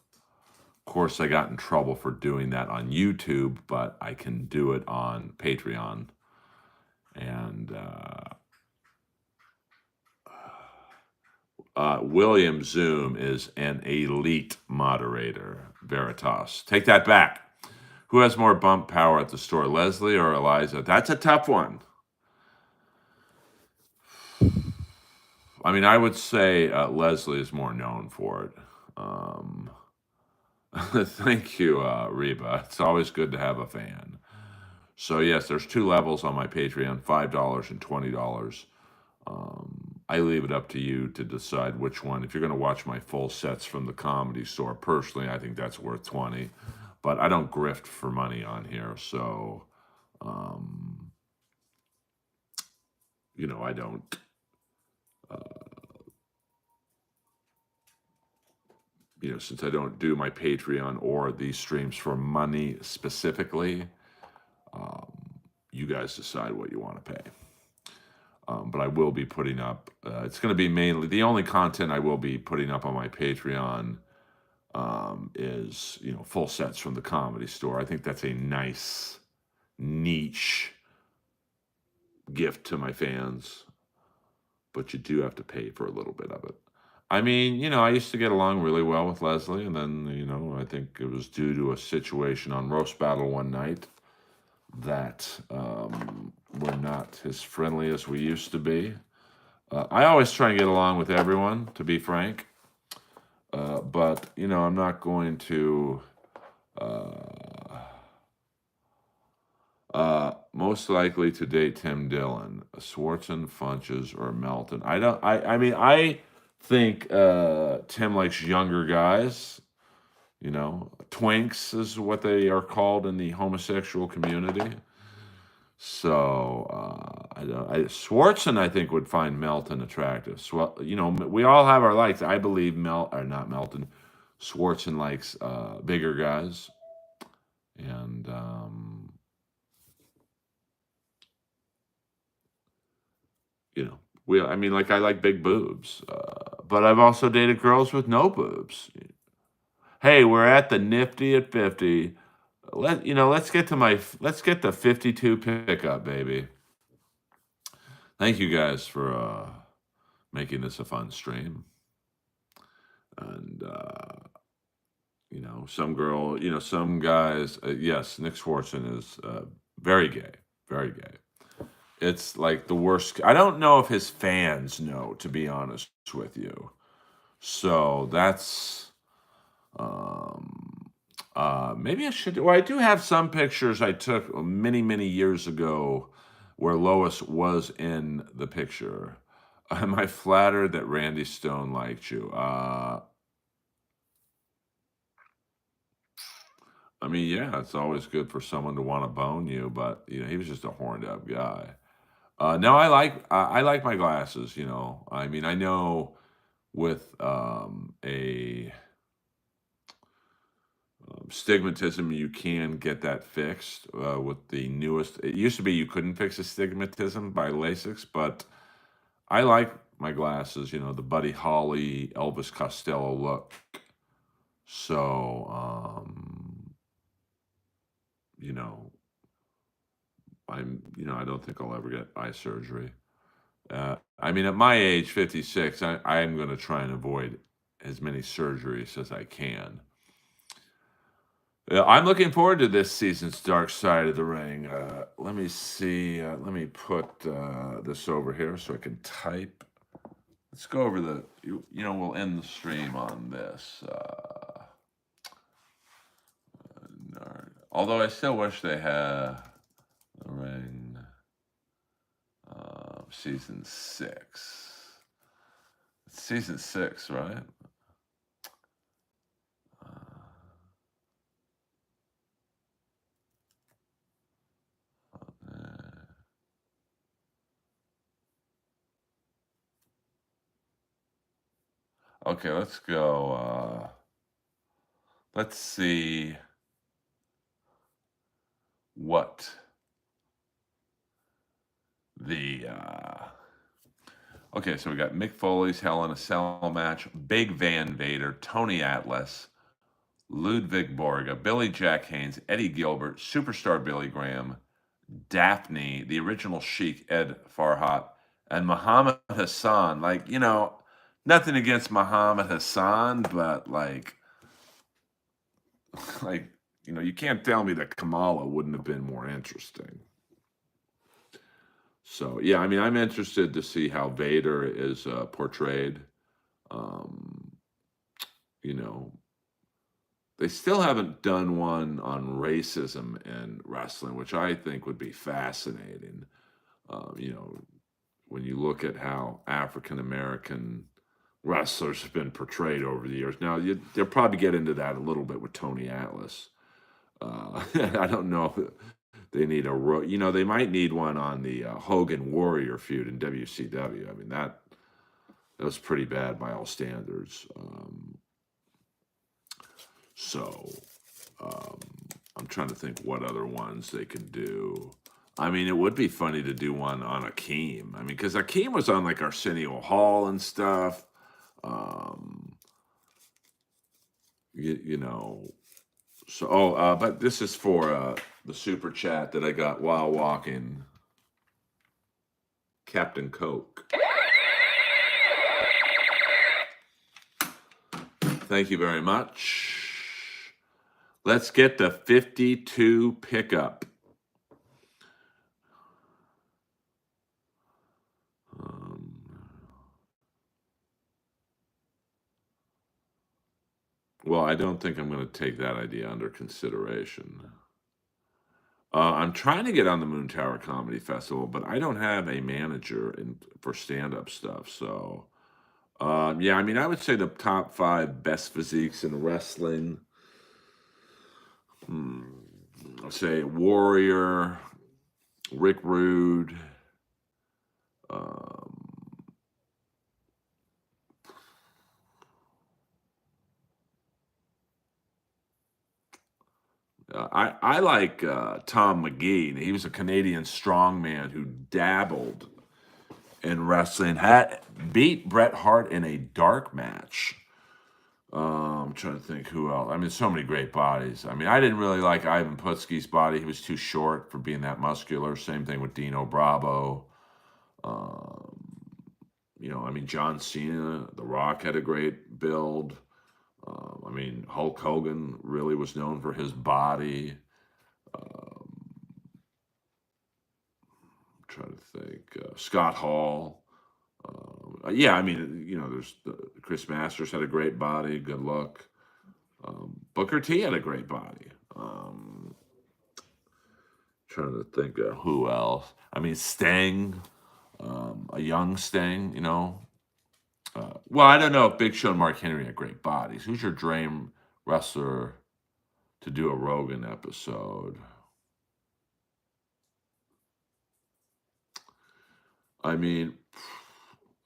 Of course, I got in trouble for doing that on YouTube, but I can do it on Patreon. And William Zoom is an elite moderator. Veritas. Take that back. Who has more bump power at the store, Leslie or Eliza? That's a tough one. I mean, I would say Leslie is more known for it. Thank you, Reba. It's always good to have a fan. So, yes, there's 2 levels on my Patreon, $5 and $20. I leave it up to you to decide which one. If you're going to watch my full sets from the Comedy Store, personally, I think that's worth $20. But I don't grift for money on here, so, you know, I don't, you know, since I don't do my Patreon or these streams for money specifically, you guys decide what you want to pay. But I will be putting up, it's going to be mainly, the only content I will be putting up on my Patreon is, you know, full sets from the Comedy Store. I think that's a nice niche gift to my fans, but you do have to pay for a little bit of it. I mean, you know, I used to get along really well with Leslie, and then, you know, I think it was due to a situation on Roast Battle one night that we're not as friendly as we used to be. I always try and get along with everyone, to be frank. But, you know, I'm not going to most likely to date Tim Dillon, Swartzen, Funches, or Melton. I mean, I think Tim likes younger guys. You know, twinks is what they are called in the homosexual community. So Swartzen, I think, would find Melton attractive. So, you know, we all have our likes. I believe or not Melton. Swartzen likes bigger guys, and you know, I mean, like I like big boobs, but I've also dated girls with no boobs. Hey, we're at the nifty at 50. Let's get the 52 pickup, baby. Thank you guys for making this a fun stream. And you know, some guys. Yes, Nick Swartzen is very gay, very gay. It's like the worst. I don't know if his fans know, to be honest with you. So that's maybe I should. Well, I do have some pictures I took many, many years ago where Lois was in the picture. Am I flattered that Randy Stone liked you? I mean, yeah, it's always good for someone to want to bone you, but you know, he was just a horned up guy. No, I like my glasses. You know, I mean, I know with a stigmatism, you can get that fixed with the newest. It used to be you couldn't fix astigmatism by LASIX, but I like my glasses. You know, the Buddy Holly, Elvis Costello look. So, you know, I don't think I'll ever get eye surgery. I mean, at my age, 56, I am going to try and avoid as many surgeries as I can. I'm looking forward to this season's Dark Side of the Ring. Let me see. Let me put this over here so I can type. Let's go over we'll end the stream on this. Although I still wish they had the Ring season 6. It's season 6, right? Okay, let's go. Let's see what the. Okay, so we got Mick Foley's Hell in a Cell match, Big Van Vader, Tony Atlas, Ludwig Borga, Billy Jack Haynes, Eddie Gilbert, Superstar Billy Graham, Daphne, the original Sheik Ed Farhat, and Muhammad Hassan. Like, you know, nothing against Muhammad Hassan, but like, you know, you can't tell me that Kamala wouldn't have been more interesting. So yeah, I mean, I'm interested to see how Vader is portrayed. Um, you know, they still haven't done one on racism in wrestling, which I think would be fascinating. You know, when you look at how African American wrestlers have been portrayed over the years. Now, they'll probably get into that a little bit with Tony Atlas. I don't know if they need they might need one on the Hogan Warrior feud in WCW. I mean, that was pretty bad by all standards. So I'm trying to think what other ones they could do. I mean, it would be funny to do one on Akeem. I mean, because Akeem was on like Arsenio Hall and stuff. You know. So, but this is for the super chat that I got while walking. Captain Coke. Thank you very much. Let's get the 52 pickup. Well, I don't think I'm going to take that idea under consideration. I'm trying to get on the Moon Tower Comedy Festival, but I don't have a manager for stand-up stuff. So Yeah, I mean, I would say the top 5 best physiques in wrestling. Hmm, I'll say Warrior, Rick Rude. Um, I like Tom McGee. He was a Canadian strongman who dabbled in wrestling. Had beat Bret Hart in a dark match. I'm trying to think who else. I mean, so many great bodies. I mean, I didn't really like Ivan Putski's body. He was too short for being that muscular. Same thing with Dino Bravo. Um, I mean, John Cena, The Rock had a great build. I mean, Hulk Hogan really was known for his body. Um, I'm trying to think. Scott Hall. Yeah, I mean, there's Chris Masters had a great body, good look. Booker T had a great body. Trying to think of who else. I mean, Sting, a young Sting. Well, I don't know if Big Show and Mark Henry had great bodies. Who's your dream wrestler to do a Rogan episode? I mean,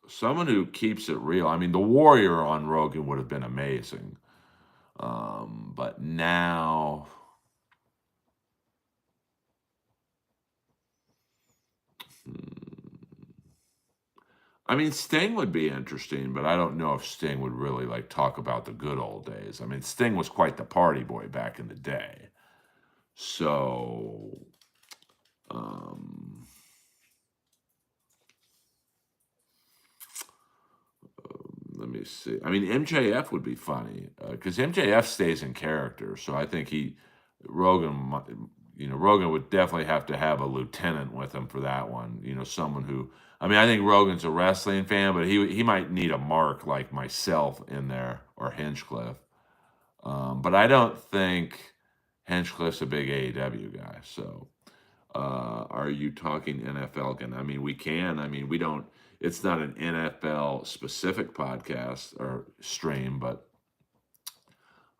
someone who keeps it real. I mean, the Warrior on Rogan would have been amazing. But now, hmm, I mean, Sting would be interesting, but I don't know if Sting would really like talk about the good old days. I mean, Sting was quite the party boy back in the day. So, um, let me see. I mean, MJF would be funny because MJF stays in character. So I think Rogan would definitely have to have a lieutenant with him for that one. Someone who, I mean, I think Rogan's a wrestling fan, but he might need a mark like myself in there or Hinchcliffe. But I don't think Hinchcliffe's a big AEW guy. So, are you talking NFL again? I mean, we can. I mean, we don't. It's not an NFL specific podcast or stream, but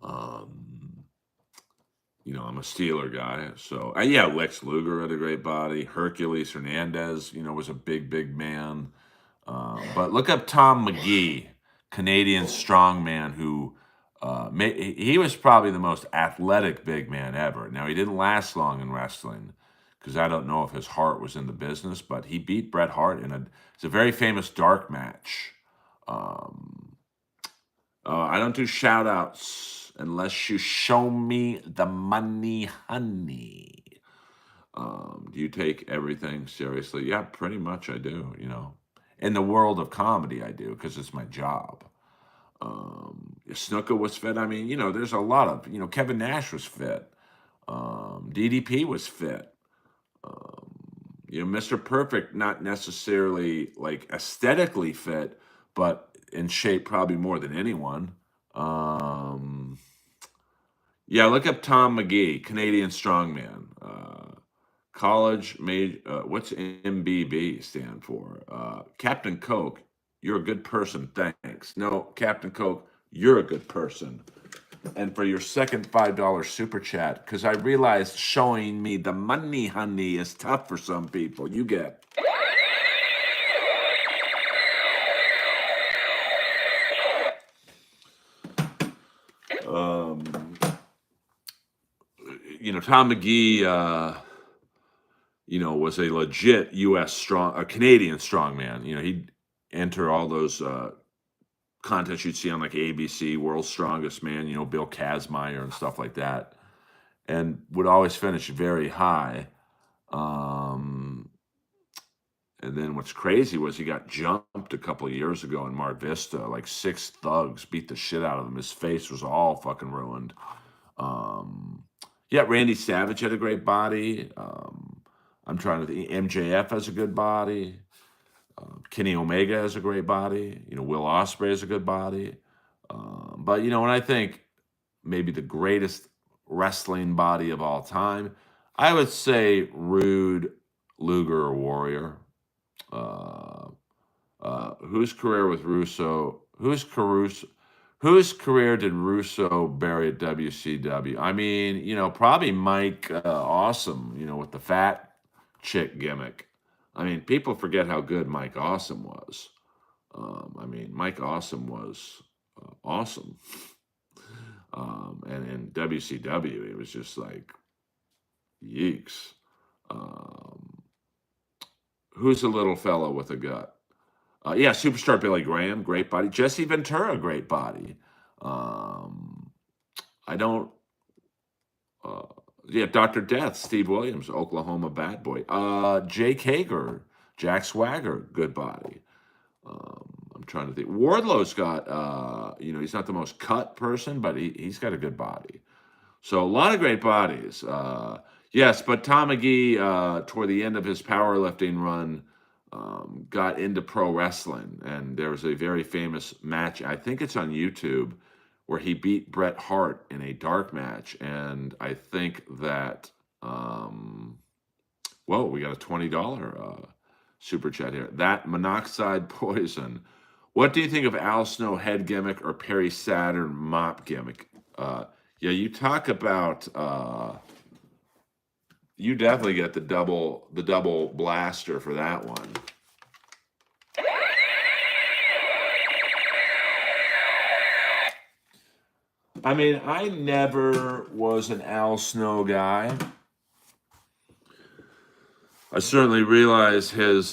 um, I'm a Steeler guy. So, yeah, Lex Luger had a great body. Hercules Hernandez, was a big, big man. But look up Tom McGee, Canadian strongman who he was probably the most athletic big man ever. Now, he didn't last long in wrestling because I don't know if his heart was in the business, but he beat Bret Hart it's a very famous dark match. Um, I don't do shout outs unless you show me the money, honey. Do you take everything seriously? Yeah, pretty much I do. In the world of comedy, I do because it's my job. Snuka was fit. I mean, there's a lot of, Kevin Nash was fit. DDP was fit. Um, Mr. Perfect, not necessarily like aesthetically fit, but in shape probably more than anyone. Um, yeah, look up Tom McGee, Canadian strongman. College made what's MBB stand for? Captain Coke, you're a good person, thanks. No, Captain Coke, you're a good person. And for your second $5 super chat, because I realized showing me the money, honey, is tough for some people. You get. Um, Tom McGee, was a legit a Canadian strongman. He'd enter all those contests you'd see on like ABC, World's Strongest Man, Bill Kazmaier and stuff like that, and would always finish very high. Um, and then what's crazy was he got jumped a couple of years ago in Mar Vista. Like 6 thugs beat the shit out of him. His face was all fucking ruined. Um, yeah, Randy Savage had a great body. I'm trying to think. MJF has a good body. Kenny Omega has a great body. Will Ospreay has a good body. But when I think maybe the greatest wrestling body of all time, I would say Rude, Luger, or Warrior. Uh, Whose career with Russo? Whose career did Russo bury at WCW? I mean, probably Mike Awesome, with the fat chick gimmick. I mean, people forget how good Mike Awesome was. I mean, Mike Awesome was awesome. And in WCW, it was just like, yeeks. Um, who's the little fellow with a gut? Yeah, superstar Billy Graham, great body. Jesse Ventura, great body. I don't. Uh, yeah, Dr. Death, Steve Williams, Oklahoma bad boy. Jake Hager, Jack Swagger, good body. I'm trying to think. Wardlow's got, he's not the most cut person, but he's got a good body. So a lot of great bodies. Yes, but Tom McGee, toward the end of his powerlifting run, got into pro wrestling, and there was a very famous match. I think it's on YouTube, where he beat Bret Hart in a dark match, and I think that. Whoa, we got a $20 super chat here. That monoxide poison. What do you think of Al Snow head gimmick or Perry Saturn mop gimmick? Yeah, you talk about. You definitely get the double blaster for that one. I mean, I never was an Al Snow guy. I certainly realize his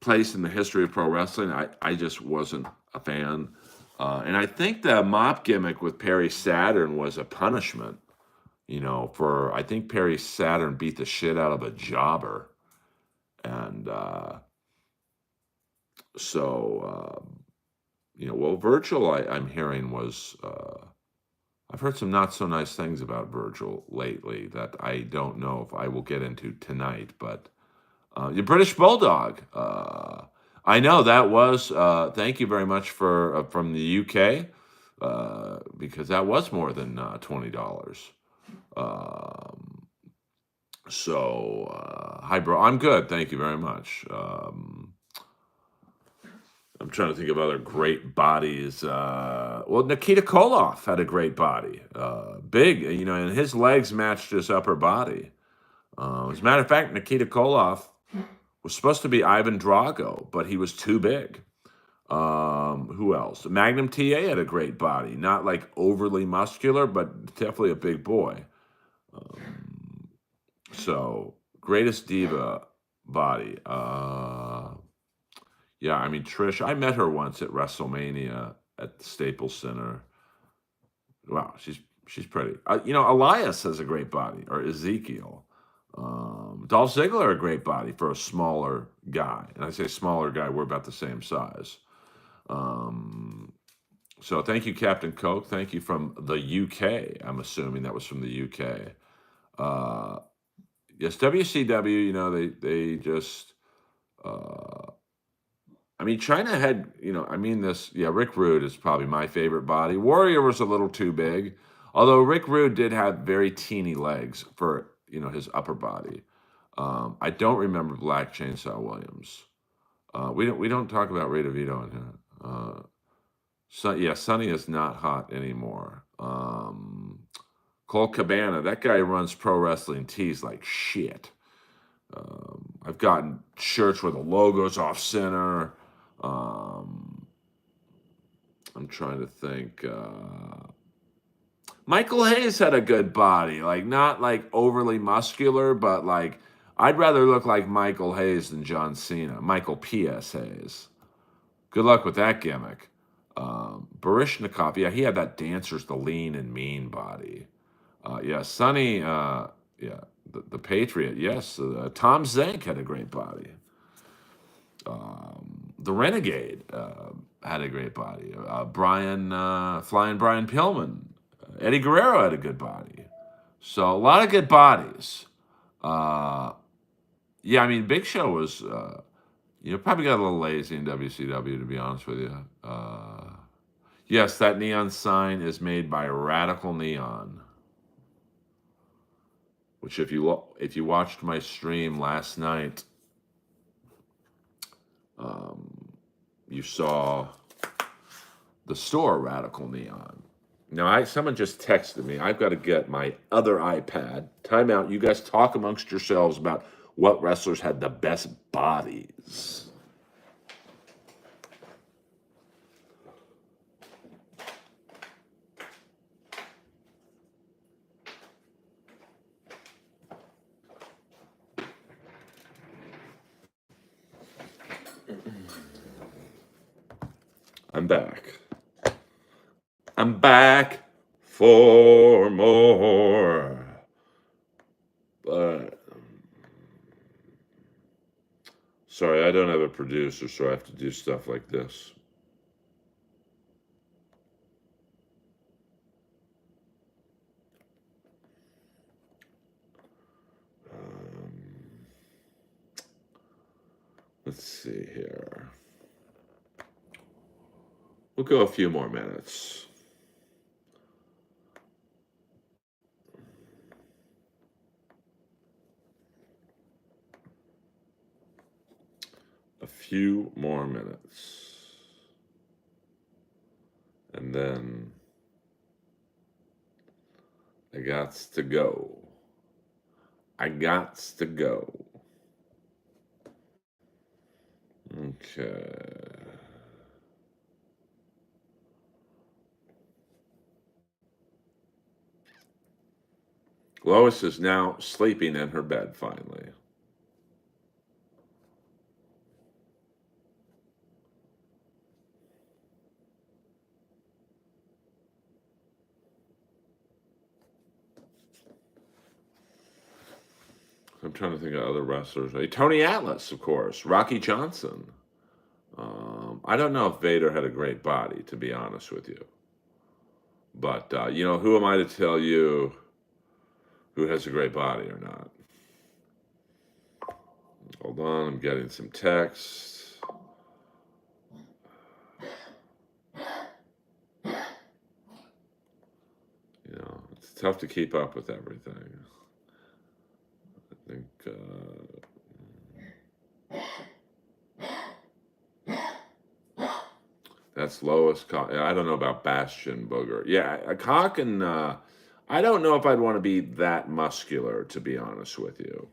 place in the history of pro wrestling. I just wasn't a fan. And I think the mop gimmick with Perry Saturn was a punishment, for, I think Perry Saturn beat the shit out of a jobber. And Virgil, I'm hearing was, I've heard some not so nice things about Virgil lately that I don't know if I will get into tonight, but your British Bulldog. I know that was, thank you very much for from the UK, because that was more than $20. Hi, bro. I'm good. Thank you very much. I'm trying to think of other great bodies. Nikita Koloff had a great body. Big, and his legs matched his upper body. As a matter of fact, Nikita Koloff was supposed to be Ivan Drago, but he was too big. Who else? Magnum TA had a great body. Not like overly muscular, but definitely a big boy. Greatest diva body. Yeah, I mean, Trish, I met her once at WrestleMania at the Staples Center. Wow, she's pretty. Elias has a great body, or Ezekiel. Dolph Ziggler, a great body for a smaller guy. And I say smaller guy, we're about the same size. So thank you, Captain Coke. Thank you from the UK. I'm assuming that was from the UK. Yes, WCW, they just... I mean, China had, Rick Rude is probably my favorite body. Warrior was a little too big, although Rick Rude did have very teeny legs for, his upper body. I don't remember Black Chainsaw Williams. We don't talk about Ray DeVito in here. Sonny is not hot anymore. Colt Cabana, that guy runs pro wrestling tees like shit. I've gotten shirts where the logo's off center. I'm trying to think. Michael Hayes had a good body, like not like overly muscular, but like I'd rather look like Michael Hayes than John Cena. Michael P.S. Hayes. Good luck with that gimmick. Barishnikov, yeah, he had that dancer's the lean and mean body. Sonny, the Patriot, yes. Tom Zank had a great body. The Renegade had a great body. Flying Brian Pillman. Eddie Guerrero had a good body. So a lot of good bodies. Big Show was, probably got a little lazy in WCW, to be honest with you. Yes, that neon sign is made by Radical Neon. which if you watched my stream last night, you saw the store Radical Neon. Now, someone just texted me. I've got to get my other iPad. Time out. You guys talk amongst yourselves about what wrestlers had the best bodies. I'm back. I'm back for more. But sorry, I don't have a producer, so I have to do stuff like this. Let's see here. We'll go a few more minutes. A few more minutes. And then I gots to go. I gots to go. Okay. Lois is now sleeping in her bed finally. I'm trying to think of other wrestlers. Tony Atlas, of course. Rocky Johnson. I don't know if Vader had a great body, to be honest with you. But, who am I to tell you who has a great body or not? Hold on, I'm getting some text. It's tough to keep up with everything. I think... That's Lois. I don't know about Bastion Booger. Yeah, Cock and I don't know if I'd want to be that muscular, to be honest with you.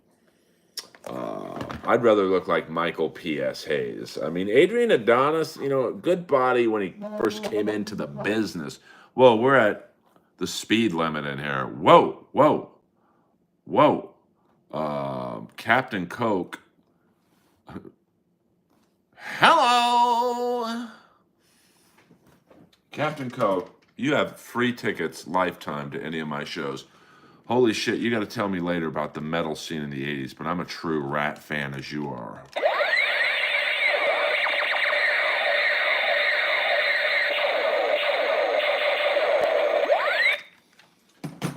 I'd rather look like Michael P.S. Hayes. I mean, Adrian Adonis, good body when he first came into the business. Whoa, we're at the speed limit in here. Whoa, whoa, whoa. Captain Coke. Hello. Captain Coke, you have free tickets lifetime to any of my shows. Holy shit, you got to tell me later about the metal scene in the 80s, but I'm a true Rat fan as you are.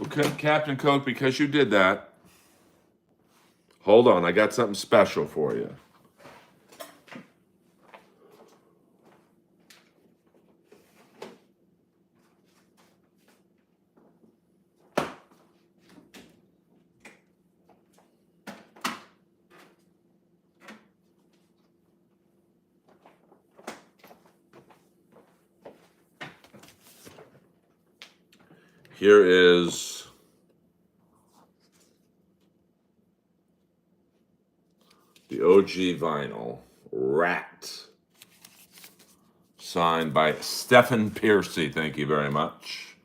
Okay, Captain Coke, because you did that, hold on, I got something special for you. Here is the OG vinyl, Rat, signed by Stephen Piercy. Thank you very much.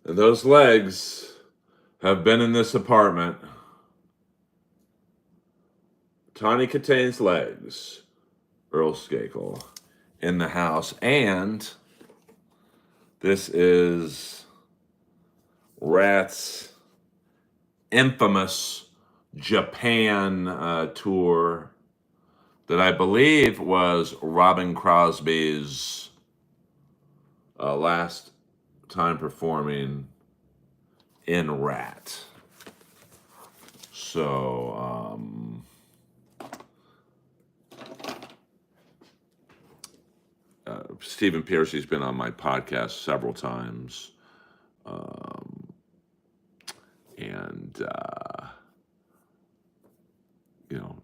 And those legs have been in this apartment. Tawny Kitane's legs, Earl Skakel, in the house. And this is Rat's infamous Japan tour that I believe was Robin Crosby's last time performing in Rat. So, Stephen Piercy's been on my podcast several times. And, you know,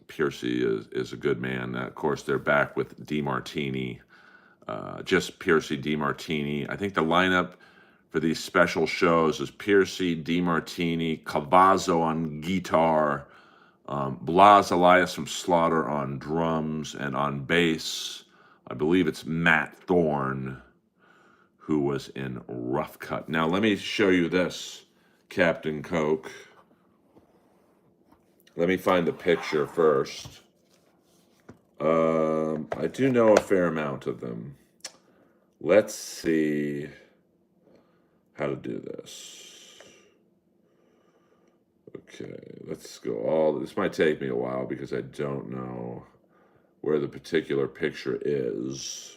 Piercy is a good man. Of course, they're back with DeMartini, just Piercy, DeMartini. I think the lineup for these special shows is Piercy, DeMartini, Cavazzo on guitar, Blas Elias from Slaughter on drums, and on bass, I believe it's Matt Thorne, who was in Rough Cut. Now, let me show you this, Captain Coke. Let me find the picture first. I do know a fair amount of them. Let's see how to do this. Okay, let's go this might take me a while because I don't know where the particular picture is.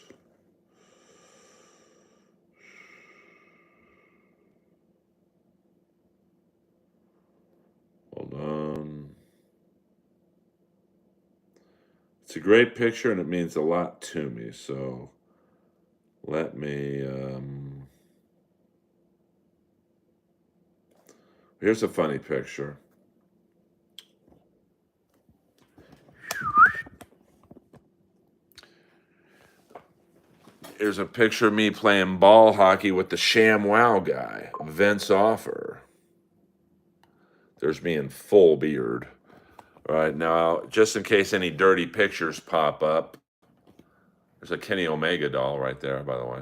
Hold on. It's a great picture and it means a lot to me, so let me, here's a funny picture. Here's a picture of me playing ball hockey with the ShamWow guy, Vince Offer. There's me in full beard. All right, now, just in case any dirty pictures pop up, there's a Kenny Omega doll right there, by the way.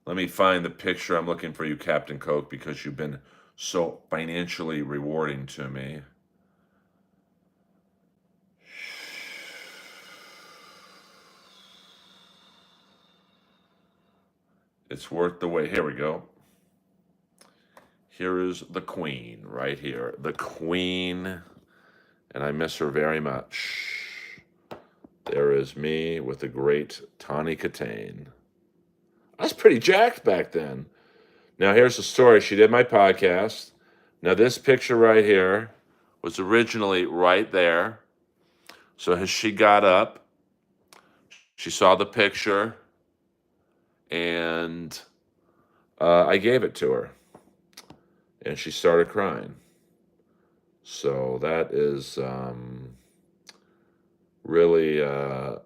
Let me find the picture I'm looking for you, Captain Coke, because you've been so financially rewarding to me. It's worth the wait. Here we go. Here is the Queen right here. The Queen, and I miss her very much. There is me with the great Tawny Katane. I was pretty jacked back then. Now, here's the story. She did my podcast. Now, this picture right here was originally right there. So as she got up, she saw the picture, and I gave it to her. And she started crying. So that is really, I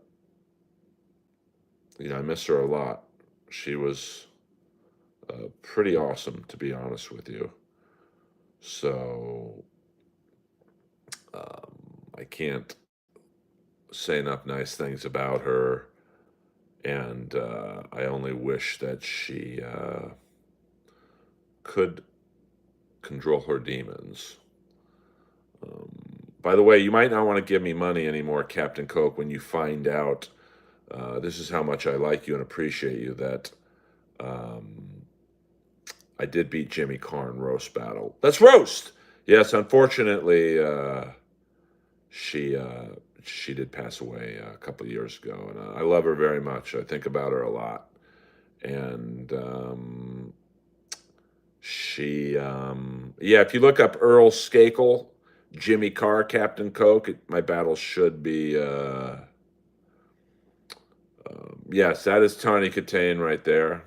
miss her a lot. She was pretty awesome, to be honest with you. So I can't say enough nice things about her. And I only wish that she could control her demons. By the way, you might not want to give me money anymore, Captain Coke, when you find out this is how much I like you and appreciate you, that I did beat Jimmy Carr in roast battle. Let's roast! Yes, unfortunately, she did pass away a couple of years ago, and I love her very much. I think about her a lot. And if you look up Earl Skakel, Jimmy Carr, Captain Coke, my battle should be, yes, that is Tawny Katane right there.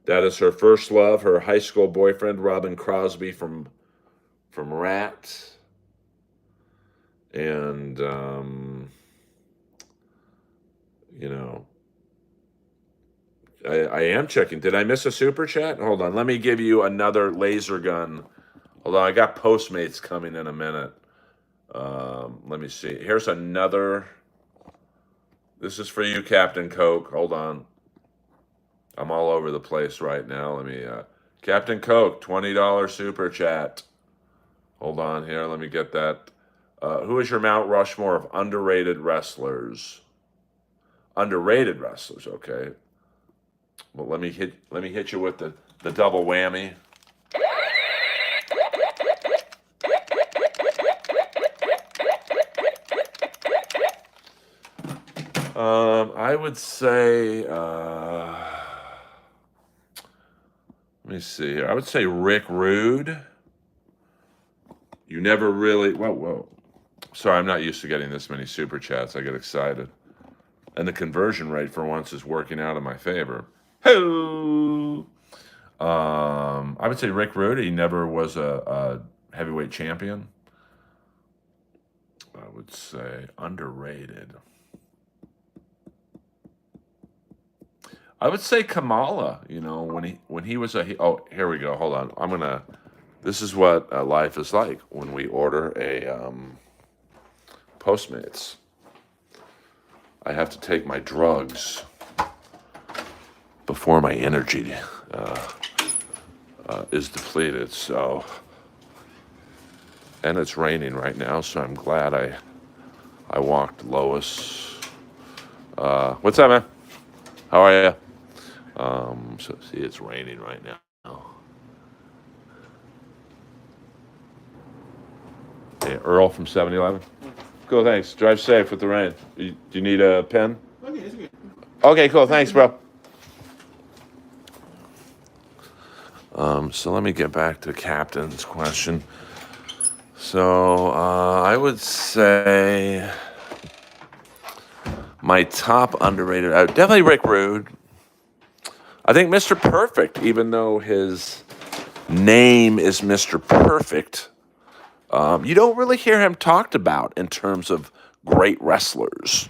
That is her first love, her high school boyfriend, Robin Crosby from Rat. And, I am checking. Did I miss a super chat? Hold on. Let me give you another laser gun. Hold on. I got Postmates coming in a minute. Let me see. Here's another. This is for you, Captain Coke. Hold on. I'm all over the place right now. Let me. Captain Coke, $20 super chat. Hold on here. Let me get that. Who is your Mount Rushmore of underrated wrestlers? Underrated wrestlers, okay. Well, let me hit you with the double whammy. I would say, let me see here. I would say Rick Rude. You never really, whoa. Sorry, I'm not used to getting this many super chats. I get excited. And the conversion rate for once is working out in my favor. Hello. I would say Rick Rude. He never was a heavyweight champion. I would say underrated. I would say Kamala. You know, when he was oh, here we go. Hold on. This is what life is like when we order a Postmates. I have to take my drugs before my energy is depleted. So, and it's raining right now, so I'm glad I walked Lois. What's up, man? How are you? So see, it's raining right now. Hey, Earl from 7-Eleven. Cool, thanks. Drive safe with the rain. Do you need a pen? Okay, it's good. Okay, cool. Thanks, bro. So let me get back to Captain's question. So I would say my top underrated, definitely Rick Rude. I think Mr. Perfect, even though his name is Mr. Perfect, you don't really hear him talked about in terms of great wrestlers.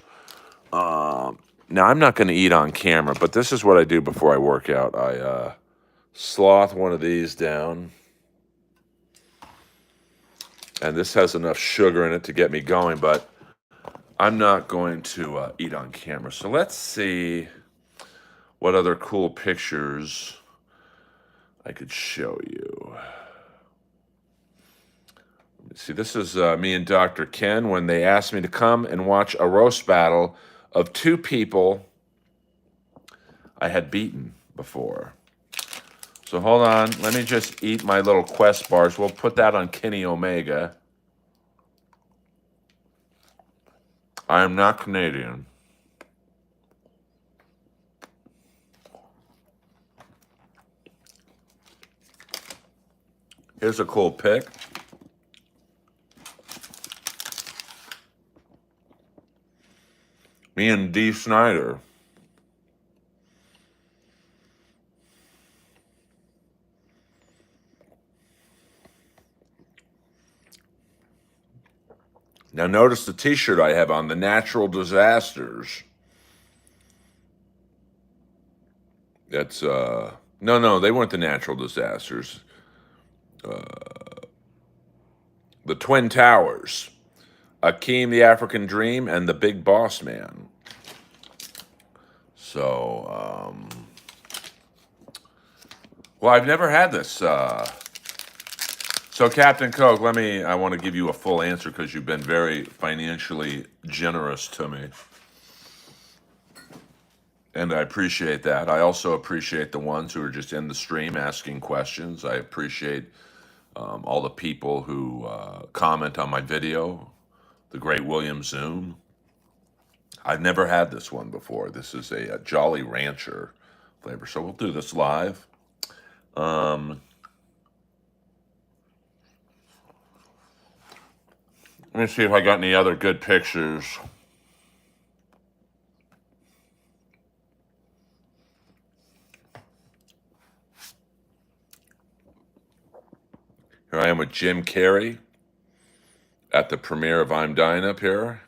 Now, I'm not going to eat on camera, but this is what I do before I work out. I sloth one of these down. And this has enough sugar in it to get me going, but I'm not going to eat on camera. So let's see what other cool pictures I could show you. Let's see, this is me and Dr. Ken when they asked me to come and watch a roast battle of two people I had beaten before. So hold on, let me just eat my little Quest bars. We'll put that on Kenny Omega. I am not Canadian. Here's a cool pic. Me and Dee Snider. Now notice the t-shirt I have on, the natural disasters. That's, no, they weren't the natural disasters. The Twin Towers. Akeem the African Dream and the Big Boss Man. So, well, I've never had this. So Captain Coke, I want to give you a full answer because you've been very financially generous to me. And I appreciate that. I also appreciate the ones who are just in the stream asking questions. I appreciate all the people who comment on my video. The great William Zoom. I've never had this one before. This is a Jolly Rancher flavor. So we'll do this live. Let me see if I got any other good pictures. Here I am with Jim Carrey at the premiere of I'm Dying Up Here.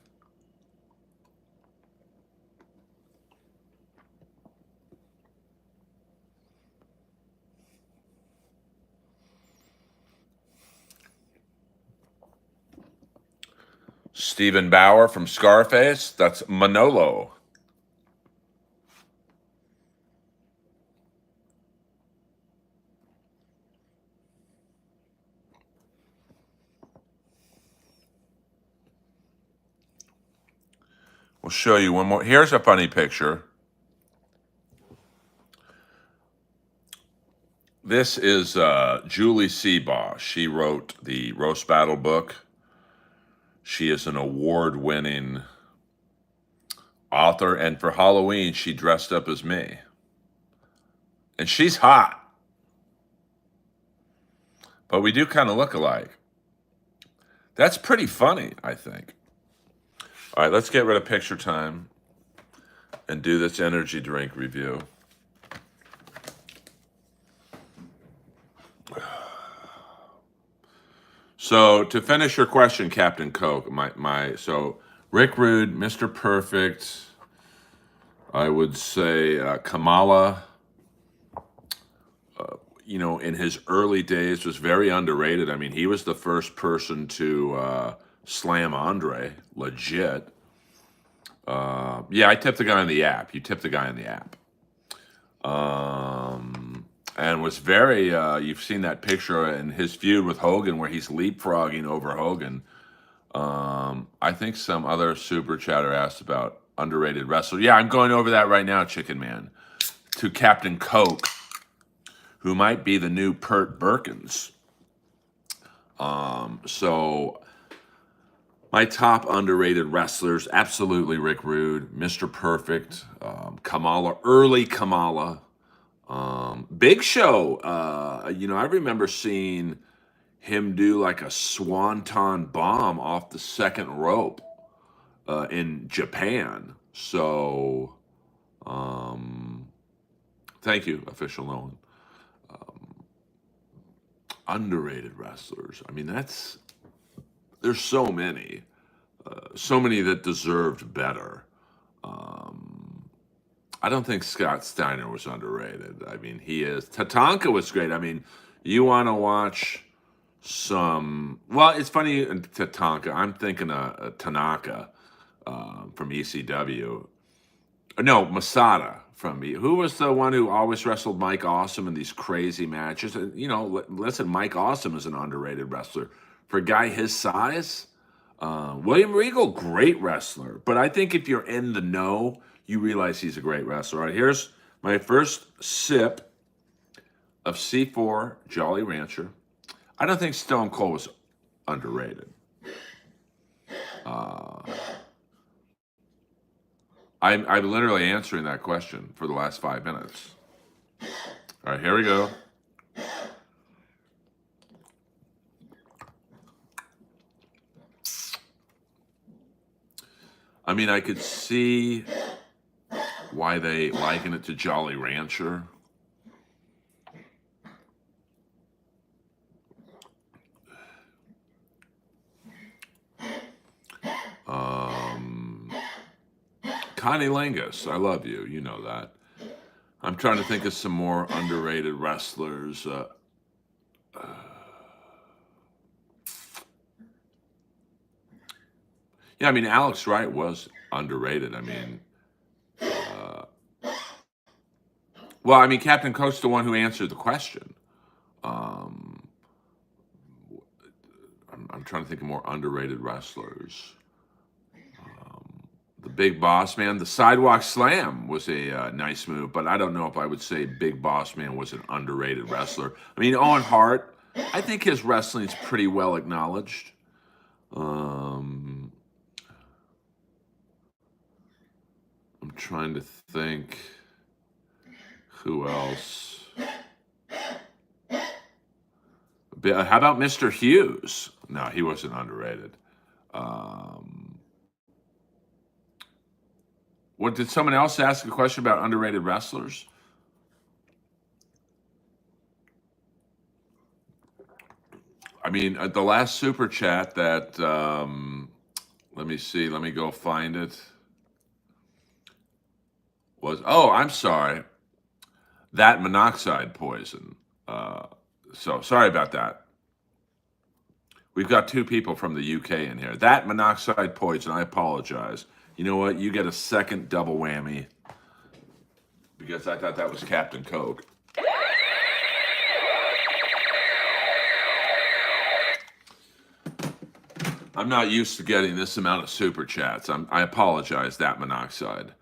Stephen Bauer from Scarface. That's Manolo. We'll show you one more. Here's a funny picture. This is Julie Seabaugh. She wrote the Roast Battle book. She is an award-winning author, and for Halloween, she dressed up as me. And she's hot. But we do kind of look alike. That's pretty funny, I think. All right, let's get rid of picture time and do this energy drink review. So to finish your question, Captain Coke, so Rick Rude, Mr. Perfect, I would say Kamala, in his early days was very underrated. I mean, he was the first person to slam Andre, legit. Yeah, I tipped the guy on the app. You tipped the guy on the app. And was very, you've seen that picture in his feud with Hogan where he's leapfrogging over Hogan. I think some other super chatter asked about underrated wrestler. Yeah, I'm going over that right now, Chicken Man. To Captain Coke, who might be the new Pert Burkins. So my top underrated wrestlers, absolutely Rick Rude, Mr. Perfect, Kamala, early Kamala, Big Show. I remember seeing him do like a swanton bomb off the second rope in Japan. So, thank you, official Nolan. Underrated wrestlers. I mean, there's so many that deserved better. I don't think Scott Steiner was underrated. I mean, he is. Tatanka was great. I mean, you want to watch some. Well, it's funny, Tatanka. I'm thinking of Tanaka from ECW. No, Masada from me. Who was the one who always wrestled Mike Awesome in these crazy matches? And, listen, Mike Awesome is an underrated wrestler. For a guy his size, William Regal, great wrestler. But I think if you're in the know, you realize he's a great wrestler. All right, here's my first sip of C4 Jolly Rancher. I don't think Stone Cold was underrated. I'm literally answering that question for the last 5 minutes. All right, here we go. I mean, I could see why they liken it to Jolly Rancher. Connie Langus, I love you. You know that. I'm trying to think of some more underrated wrestlers. Yeah, I mean, Alex Wright was underrated. I mean, Captain Coach's the one who answered the question. I'm trying to think of more underrated wrestlers. The Big Boss Man, the Sidewalk Slam was a nice move, but I don't know if I would say Big Boss Man was an underrated wrestler. I mean, Owen Hart, I think his wrestling's pretty well acknowledged. I'm trying to think who else. How about Mr. Hughes? No, he wasn't underrated. What did someone else ask a question about underrated wrestlers? I mean, the last super chat that let me see, let me go find it. I'm sorry, that monoxide poison. So sorry about that. We've got 2 people from the UK in here. That monoxide poison, I apologize. You know what? You get a second double whammy because I thought that was Captain Coke. I'm not used to getting this amount of super chats. I apologize, that monoxide.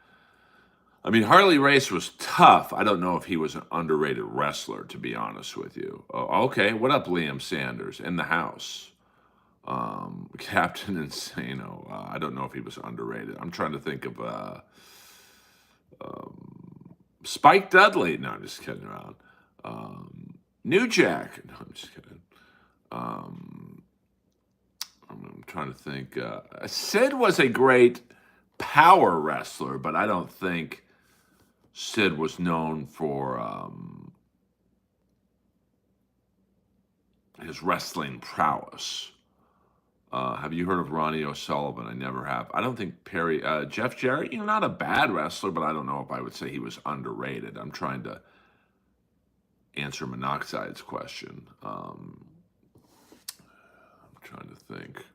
I mean, Harley Race was tough. I don't know if he was an underrated wrestler, to be honest with you. Okay, what up, Liam Sanders? In the house. Captain Insano. I don't know if he was underrated. I'm trying to think of Spike Dudley. No, I'm just kidding around. New Jack. No, I'm just kidding. I'm trying to think. Sid was a great power wrestler, but I don't think Sid was known for his wrestling prowess. Have you heard of Ronnie O'Sullivan? I never have. I don't think Jeff Jarrett, not a bad wrestler, but I don't know if I would say he was underrated. I'm trying to answer Monoxide's question. I'm trying to think.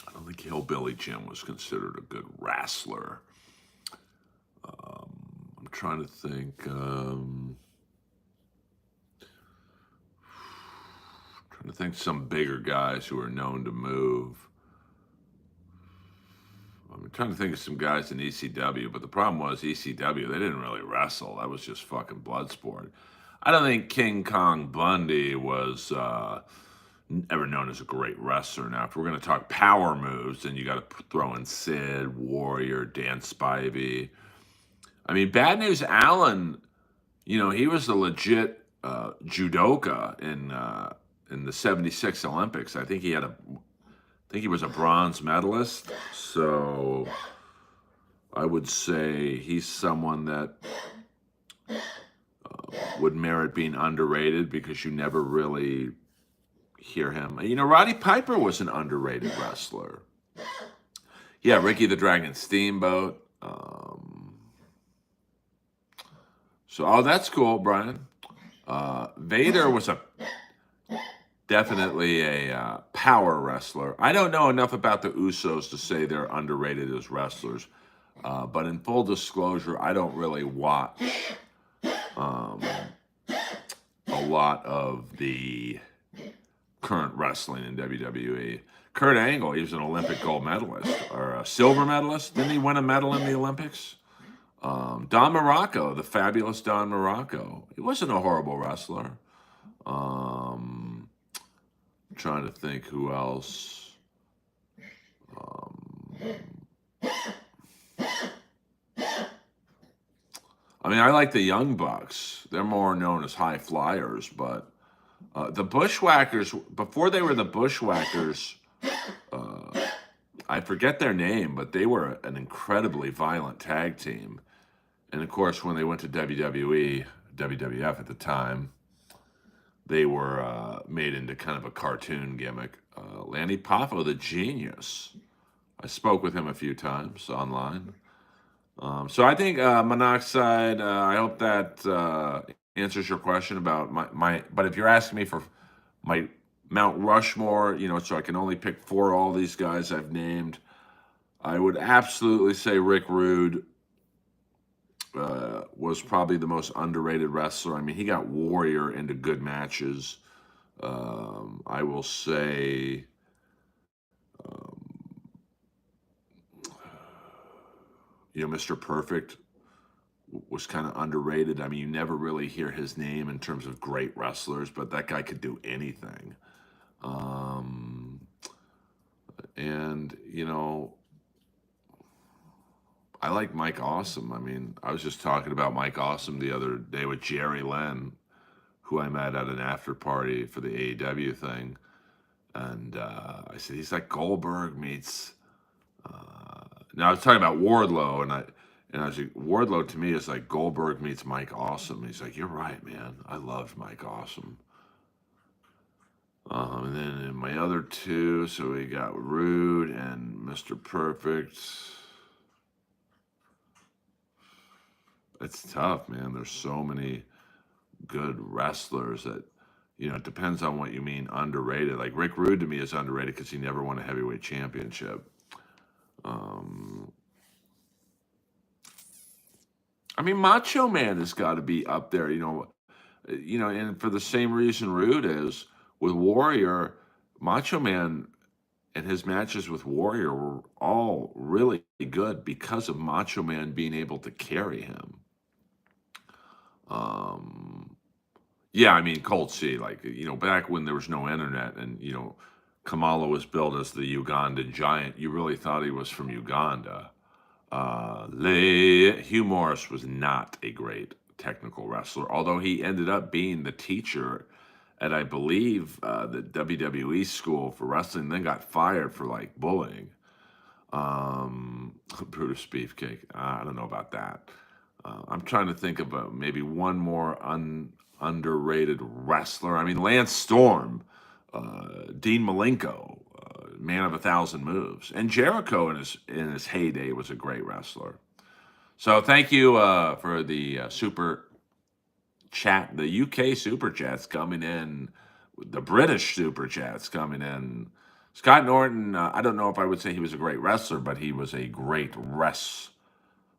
I don't think Hillbilly Jim was considered a good wrestler. I'm trying to think. Trying to think some bigger guys who are known to move. I'm trying to think of some guys in ECW, but the problem was ECW, they didn't really wrestle. That was just fucking blood sport. I don't think King Kong Bundy was ever known as a great wrestler. Now, if we're going to talk power moves, then you got to throw in Sid, Warrior, Dan Spivey. I mean, Bad News Allen, he was a legit judoka in the '76 Olympics. I think he was a bronze medalist. So I would say he's someone that would merit being underrated because you never really hear him. Roddy Piper was an underrated wrestler. Yeah, Ricky the Dragon Steamboat. So that's cool, Brian. Vader was definitely a power wrestler. I don't know enough about the Usos to say they're underrated as wrestlers. But in full disclosure, I don't really watch a lot of the current wrestling in WWE. Kurt Angle, he was an Olympic gold medalist or a silver medalist. Didn't he win a medal in the Olympics? Don Morocco, the fabulous Don Morocco. He wasn't a horrible wrestler. I'm trying to think who else. I like the Young Bucks. They're more known as high flyers, but the Bushwhackers, before they were the Bushwhackers, I forget their name, but they were an incredibly violent tag team. And of course, when they went to WWE, WWF at the time, they were made into kind of a cartoon gimmick. Lanny Poffo, the Genius. I spoke with him a few times online. So I think Monoxide, I hope that answers your question about my. But if you're asking me for my Mount Rushmore, so I can only pick 4 of all these guys I've named, I would absolutely say Rick Rude was probably the most underrated wrestler. He got Warrior into good matches. I will say Mr. Perfect was kind of underrated. You never really hear his name in terms of great wrestlers, but that guy could do anything. And, I like Mike Awesome. I was just talking about Mike Awesome the other day with Jerry Lynn, who I met at an after party for the AEW thing. And I said, he's like Goldberg meets... Now, I was talking about Wardlow, and I was like, Wardlow to me is like Goldberg meets Mike Awesome. He's like, you're right, man. I loved Mike Awesome. And then in my other 2, so we got Rude and Mr. Perfect. It's tough, man. There's so many good wrestlers that, it depends on what you mean underrated. Like Rick Rude to me is underrated because he never won a heavyweight championship. Macho Man has got to be up there, and for the same reason Rude is with Warrior. Macho Man and his matches with Warrior were all really good because of Macho Man being able to carry him. Colt C, back when there was no internet and, Kamala was billed as the Ugandan giant, you really thought he was from Uganda. Hugh Morris was not a great technical wrestler, although he ended up being the teacher at I believe the WWE school for wrestling, then got fired for like bullying. Brutus Beefcake. I don't know about that. I'm trying to think of maybe one more underrated wrestler. I mean, Lance Storm, Dean Malenko, man of 1,000 moves, and Jericho in his heyday was a great wrestler. So thank you for the super chat, the UK super chats coming in, the British super chats coming in. Scott Norton, I don't know if I would say he was a great wrestler, but he was a great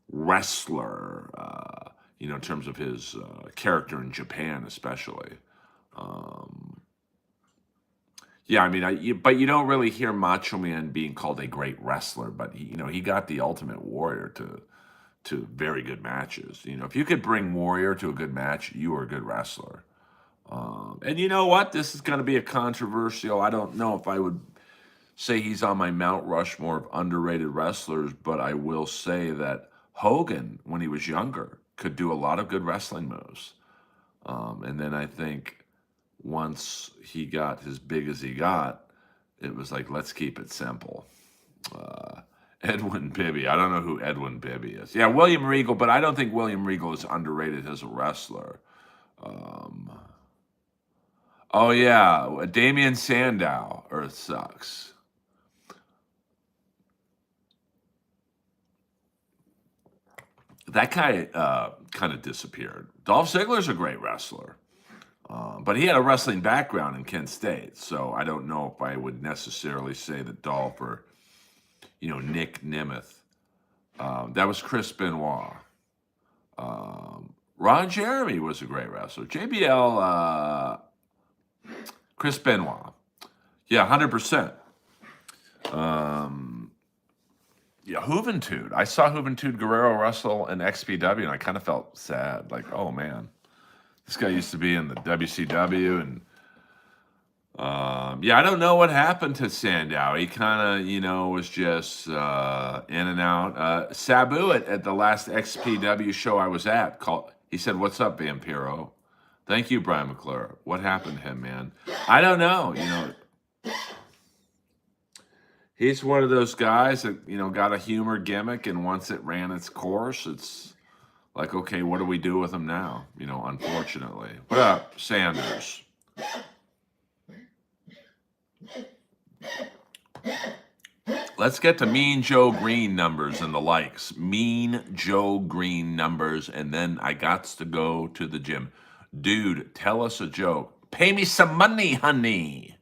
wrestler, in terms of his character in Japan, especially. Yeah, I mean, but you don't really hear Macho Man being called a great wrestler, but he got the Ultimate Warrior to very good matches. If you could bring Warrior to a good match, you are a good wrestler. And you know what? This is going to be a controversial. I don't know if I would say he's on my Mount Rushmore of underrated wrestlers, but I will say that Hogan, when he was younger, could do a lot of good wrestling moves. And then I think once he got as big as he got, it was like, let's keep it simple. Edwin Bibby. I don't know who Edwin Bibby is. Yeah, William Regal, but I don't think William Regal is underrated as a wrestler. Oh, yeah, Damian Sandow, Earth Sucks. That guy kind of disappeared. Dolph Ziggler's a great wrestler, but he had a wrestling background in Kent State, so I don't know if I would necessarily say that Dolph or, Nick Nemeth. That was Chris Benoit. Ron Jeremy was a great wrestler. JBL, Chris Benoit. Yeah, 100%. Yeah, Juventud. I saw Juventud Guerrero wrestle in XPW, and I kind of felt sad. Like, oh, man. This guy used to be in the WCW, and yeah, I don't know what happened to Sandow. He kind of, was just in and out. Sabu at the last XPW show I was at he said, "What's up, Vampiro?" Thank you, Brian McClure. What happened to him, man? I don't know. He's one of those guys that got a humor gimmick, and once it ran its course, it's like, okay, what do we do with him now? Unfortunately. What up, Sanders? Let's get to Mean Joe Green numbers and the likes. Mean Joe Green numbers, and then I got to go to the gym. Dude, tell us a joke. Pay me some money, honey.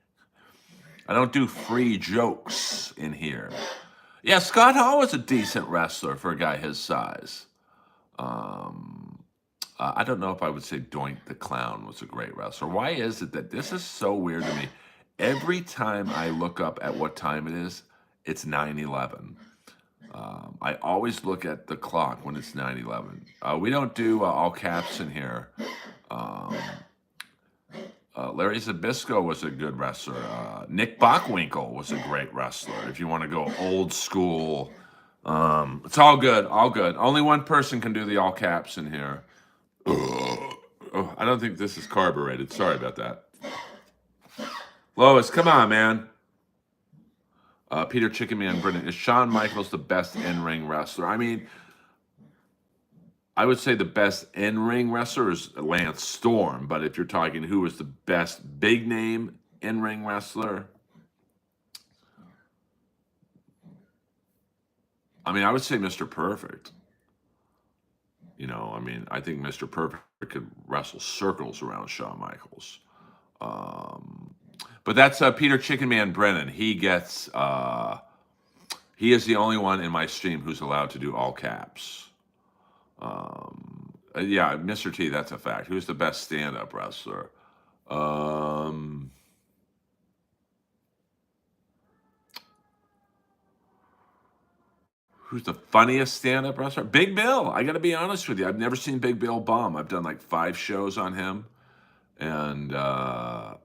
I don't do free jokes in here. Yeah, Scott Hall was a decent wrestler for a guy his size. I don't know if I would say Doink the Clown was a great wrestler. Why is it that this is so weird to me? Every time I look up at what time it is, it's 9:11. I always look at the clock when it's 9:11. We don't do all caps in here. Larry Zbyszko was a good wrestler. Nick Bockwinkel was a great wrestler. If you want to go old school, it's all good, all good. Only one person can do the all caps in here. Oh, I don't think this is carbureted. Sorry about that. Lois, come on, man. Peter Chicken Man Brennan. Is Shawn Michaels the best in-ring wrestler? I mean, I would say the best in-ring wrestler is Lance Storm, but if you're talking who is the best big-name in-ring wrestler, I mean, I would say Mr. Perfect. I think Mr. Perfect could wrestle circles around Shawn Michaels. But that's Peter Chicken Man Brennan. He is the only one in my stream who's allowed to do all caps. Yeah, Mr. T, that's a fact. Who's the best stand-up wrestler? Who's the funniest stand-up wrestler? Big Bill. I got to be honest with you. I've never seen Big Bill bomb. I've done like 5 shows on him. And I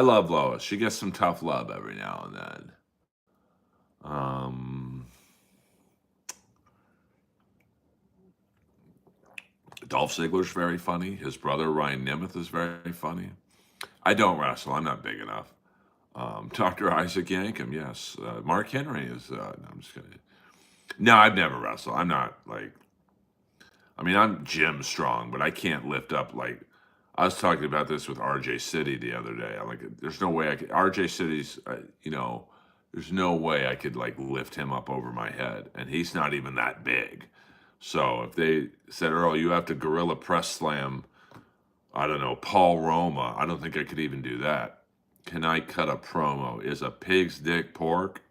love Lois. She gets some tough love every now and then. Dolph Ziggler's very funny. His brother, Ryan Nemeth, is very funny. I don't wrestle. I'm not big enough. Dr. Isaac Yankem, yes. Mark Henry is. No, I'm just kidding. No, I've never wrestled. I'm not like. I mean, I'm gym strong, but I can't lift up like. I was talking about this with RJ City the other day. I'm like, there's no way I could. RJ City's, there's no way I could like lift him up over my head, and he's not even that big. So if they said, Earl, you have to gorilla press slam, I don't know, Paul Roma, I don't think I could even do that. Can I cut a promo? Is a pig's dick pork?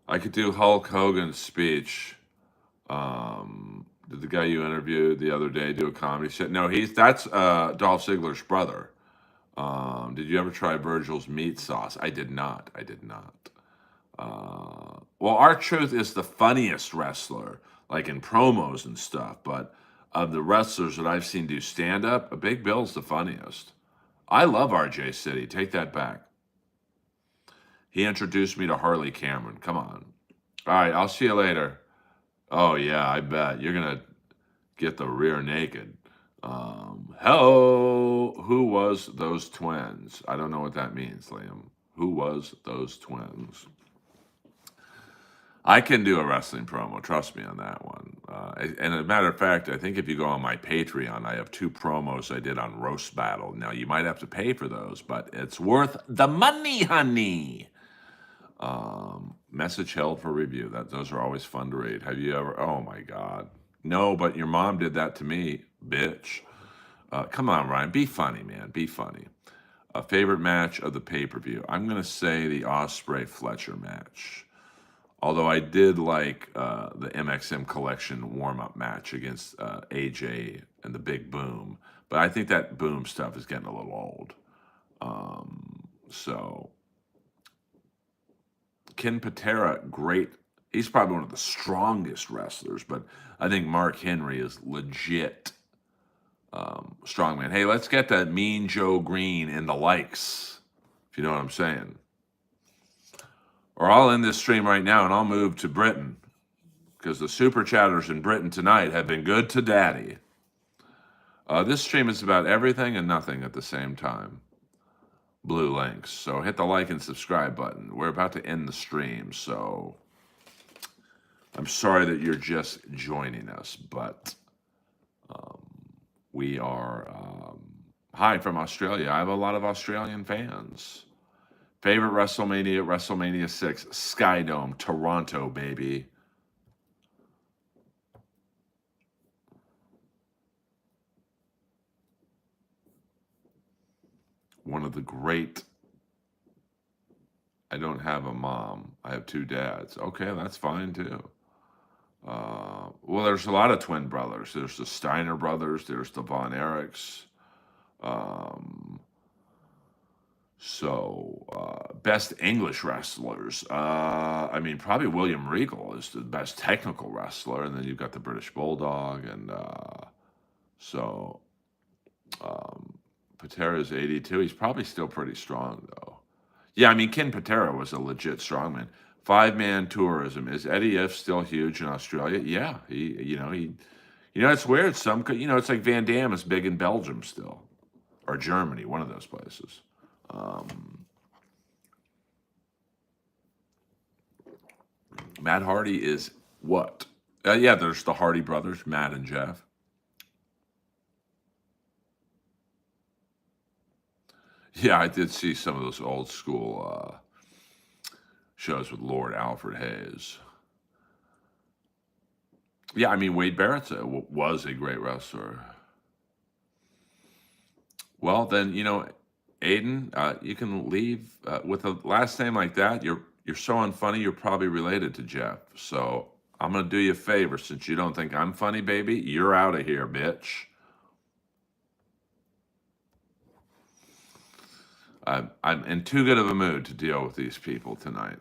I could do Hulk Hogan's speech. Did the guy you interviewed the other day do a comedy set? No, that's Dolph Ziggler's brother. Did you ever try Virgil's meat sauce? I did not. I did not. Well, R-Truth is the funniest wrestler, like in promos and stuff. But of the wrestlers that I've seen do stand up, Big Bill's the funniest. I love RJ City. Take that back. He introduced me to Harley Cameron. Come on. All right, I'll see you later. Oh yeah, I bet you're gonna get the rear naked. Hello, who was those twins? I don't know what that means, Liam. Who was those twins? I can do a wrestling promo. Trust me on that one. And as a matter of fact, I think if you go on my Patreon, I have 2 promos I did on Roast Battle. Now, you might have to pay for those, but it's worth the money, honey. Message held for review. Those are always fun to read. Have you ever? Oh, my God. No, but your mom did that to me, bitch. Come on, Ryan. Be funny, man. Be funny. A favorite match of the pay-per-view. I'm going to say the Ospreay-Fletcher match. Although I did like the MXM Collection warm-up match against AJ and the Big Boom. But I think that Boom stuff is getting a little old. So, Ken Patera, great. He's probably one of the strongest wrestlers, but I think Mark Henry is legit strongman. Hey, let's get that Mean Joe Green in the likes, if you know what I'm saying. Or I'll end this stream right now and I'll move to Britain because the super chatters in Britain tonight have been good to daddy. This stream is about everything and nothing at the same time. Blue links. So hit the like and subscribe button. We're about to end the stream, so I'm sorry that you're just joining us, but we are hi from Australia. I have a lot of Australian fans. Favorite WrestleMania, WrestleMania 6, Skydome, Toronto, baby. One of the great. I don't have a mom. I have 2 dads. Okay, that's fine too. Well, there's a lot of twin brothers. There's the Steiner brothers. There's the Von Erichs. Best English wrestlers. I mean, probably William Regal is the best technical wrestler, and then you've got the British Bulldog, and Patera's 82. He's probably still pretty strong, though. Yeah, I mean, Ken Patera was a legit strongman. 5-man tourism. Is Eddie F still huge in Australia? Yeah, it's weird. It's like Van Damme is big in Belgium still, or Germany, one of those places. Matt Hardy is what? Yeah, there's the Hardy brothers, Matt and Jeff. Yeah, I did see some of those old school shows with Lord Alfred Hayes. Yeah, I mean, Wade Barrett was a great wrestler. Well, then, Aiden, you can leave with a last name like that. You're so unfunny, you're probably related to Jeff. So I'm going to do you a favor. Since you don't think I'm funny, baby, you're out of here, bitch. I'm in too good of a mood to deal with these people tonight.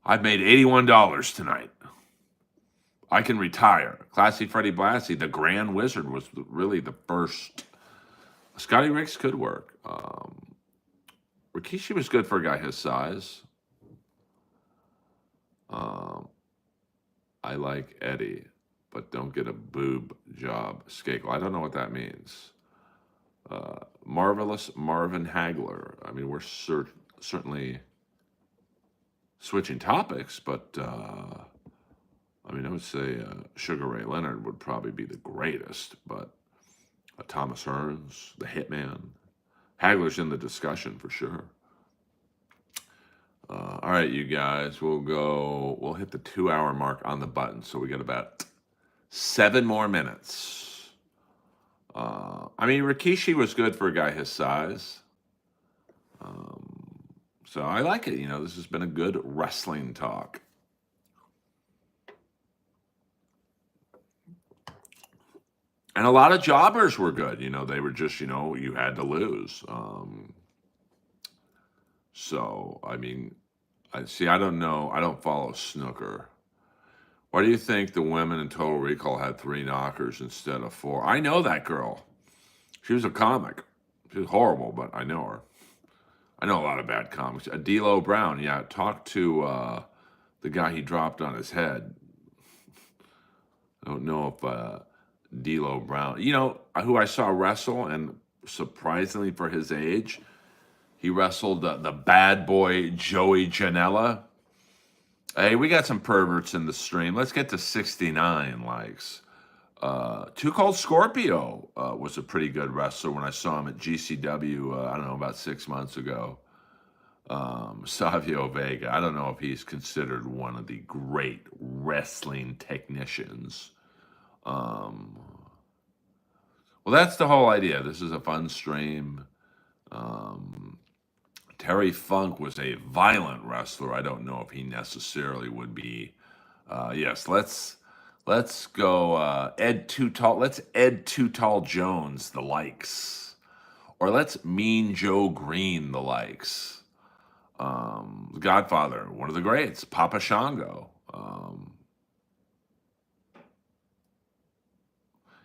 I've made $81 tonight. I can retire. Classy Freddie Blassie, the Grand Wizard, was really the first. Scotty Riggs could work. Rikishi was good for a guy his size. I like Eddie, but don't get a boob job. Skakel. I don't know what that means. Marvelous Marvin Hagler. I mean, we're certainly switching topics, but I mean, I would say Sugar Ray Leonard would probably be the greatest, but Thomas Hearns, the Hitman, Hagler's in the discussion for sure. All right, you guys, we'll hit the 2 hour mark on the button, so we got about 7 more minutes. I mean, Rikishi was good for a guy his size. So I like it. You know, this has been a good wrestling talk. And a lot of jobbers were good. You know, they were just, you know, you had to lose. So, I mean, I don't know. I don't follow snooker. Why do you think the women in Total Recall had 3 knockers instead of 4? I know that girl. She was a comic. She was horrible, but I know her. I know a lot of bad comics. D'Lo Brown, yeah. Talk to the guy he dropped on his head. I don't know if D'Lo Brown, you know, who I saw wrestle, and surprisingly for his age, he wrestled the bad boy Joey Janela. Hey, we got some perverts in the stream. Let's get to 69 likes. Too Cold Scorpio was a pretty good wrestler when I saw him at GCW, I don't know, about 6 months ago. Savio Vega, I don't know if he's considered one of the great wrestling technicians. Well, that's the whole idea. This is a fun stream. Terry Funk was a violent wrestler. I don't know if he necessarily would be. Yes, let's go Ed Too Tall. Let's Ed Too Tall Jones the likes, or let's Mean Joe Green the likes. Godfather, one of the greats, Papa Shango.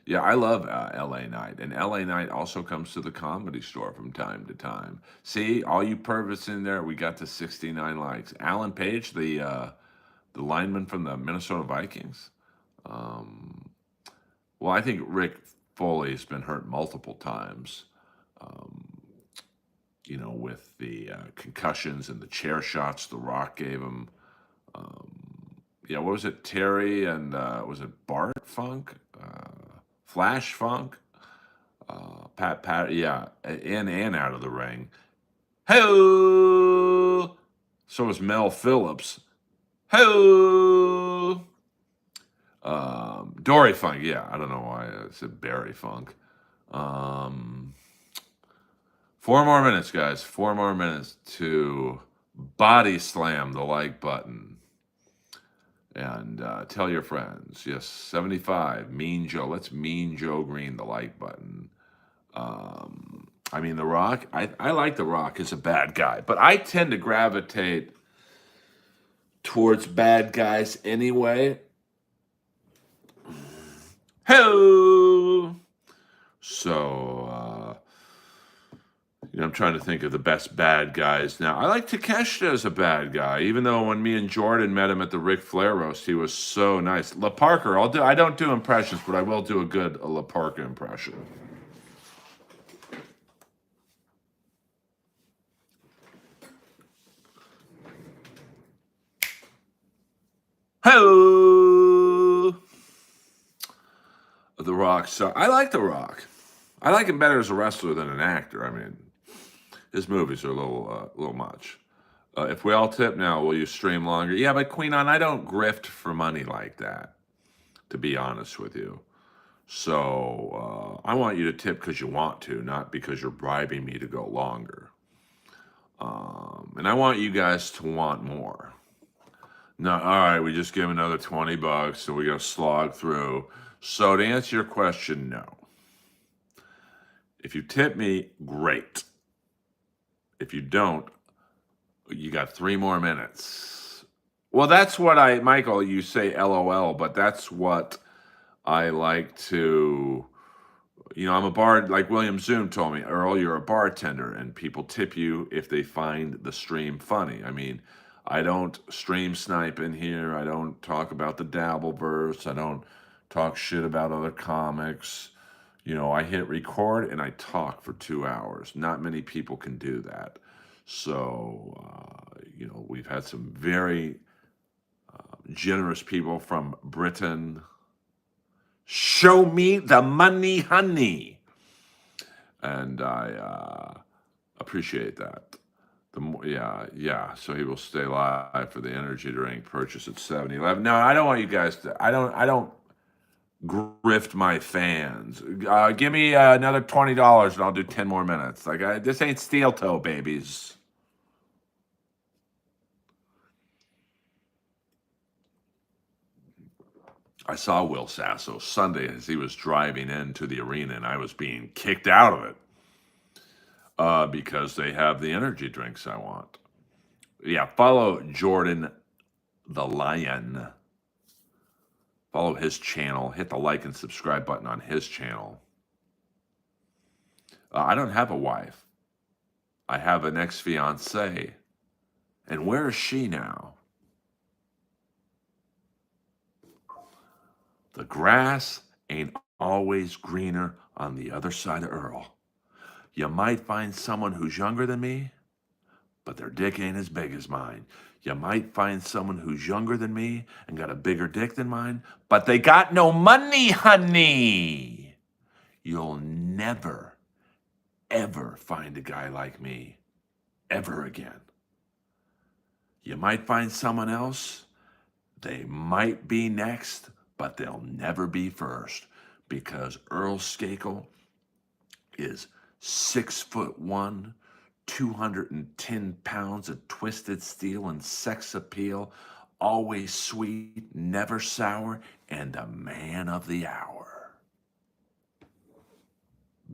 Yeah, I love LA Knight, and LA Knight also comes to the Comedy Store from time to time. See, all you perverts in there, we got to 69 likes. Alan Page, the lineman from the Minnesota Vikings. Well, I think Rick Foley's been hurt multiple times. You know, with the concussions and the chair shots The Rock gave him. Yeah, what was it? Terry and was it Bart Funk? Flash Funk? Pat, yeah, in and out of the ring. Hey-o! So was Mel Phillips. Hey-o! Dory Funk, yeah, I don't know why I said Barry Funk. 4 more minutes, guys. 4 more minutes to body slam the like button. And tell your friends. Yes, 75. Mean Joe. Let's Mean Joe Green the like button. I mean, The Rock. I like The Rock as a bad guy, but I tend to gravitate towards bad guys anyway. Hello. So, you know, I'm trying to think of the best bad guys now. I like Takeshita as a bad guy, even though when me and Jordan met him at the Ric Flair roast, he was so nice. La Parker, I don't do impressions, but I will do a good La Parker impression. Hello. The Rock. So I like The Rock. I like him better as a wrestler than an actor. I mean, his movies are a little much. If we all tip now, will you stream longer? Yeah, but Queen On, I don't grift for money like that, to be honest with you. So I want you to tip because you want to, not because you're bribing me to go longer. And I want you guys to want more. No, all right, we just give another $20, so we got to slog through. So to answer your question, no. If you tip me, great. If you don't, you got 3 more minutes. Well, that's what Michael, you say LOL, but that's what I like to, you know, I'm a bard, like William Zoom told me, Earl, you're a bartender, and people tip you if they find the stream funny. I mean, I don't stream snipe in here. I don't talk about the Dabbleverse. I don't talk shit about other comics. I hit record and I talk for 2 hours. Not many people can do that. So, we've had some very generous people from Britain. Show me the money, honey. And I appreciate that. Yeah. So he will stay live for the energy drink purchase at 7-Eleven. No, I don't want you guys to. I don't grift my fans. Give me another $20 and I'll do 10 more minutes. This ain't steel toe, babies. I saw Will Sasso Sunday as he was driving into the arena, and I was being kicked out of it because they have the energy drinks I want. Yeah, follow Jordan the Lion. Follow his channel. Hit the like and subscribe button on his channel. I don't have a wife. I have an ex-fiancée. And where is she now? The grass ain't always greener on the other side of Earl. You might find someone who's younger than me, but their dick ain't as big as mine. You might find someone who's younger than me and got a bigger dick than mine, but they got no money, honey. You'll never, ever find a guy like me ever again. You might find someone else. They might be next, but they'll never be first, because Earl Skakel is 6'1", 210 pounds of twisted steel and sex appeal, always sweet, never sour, and a man of the hour.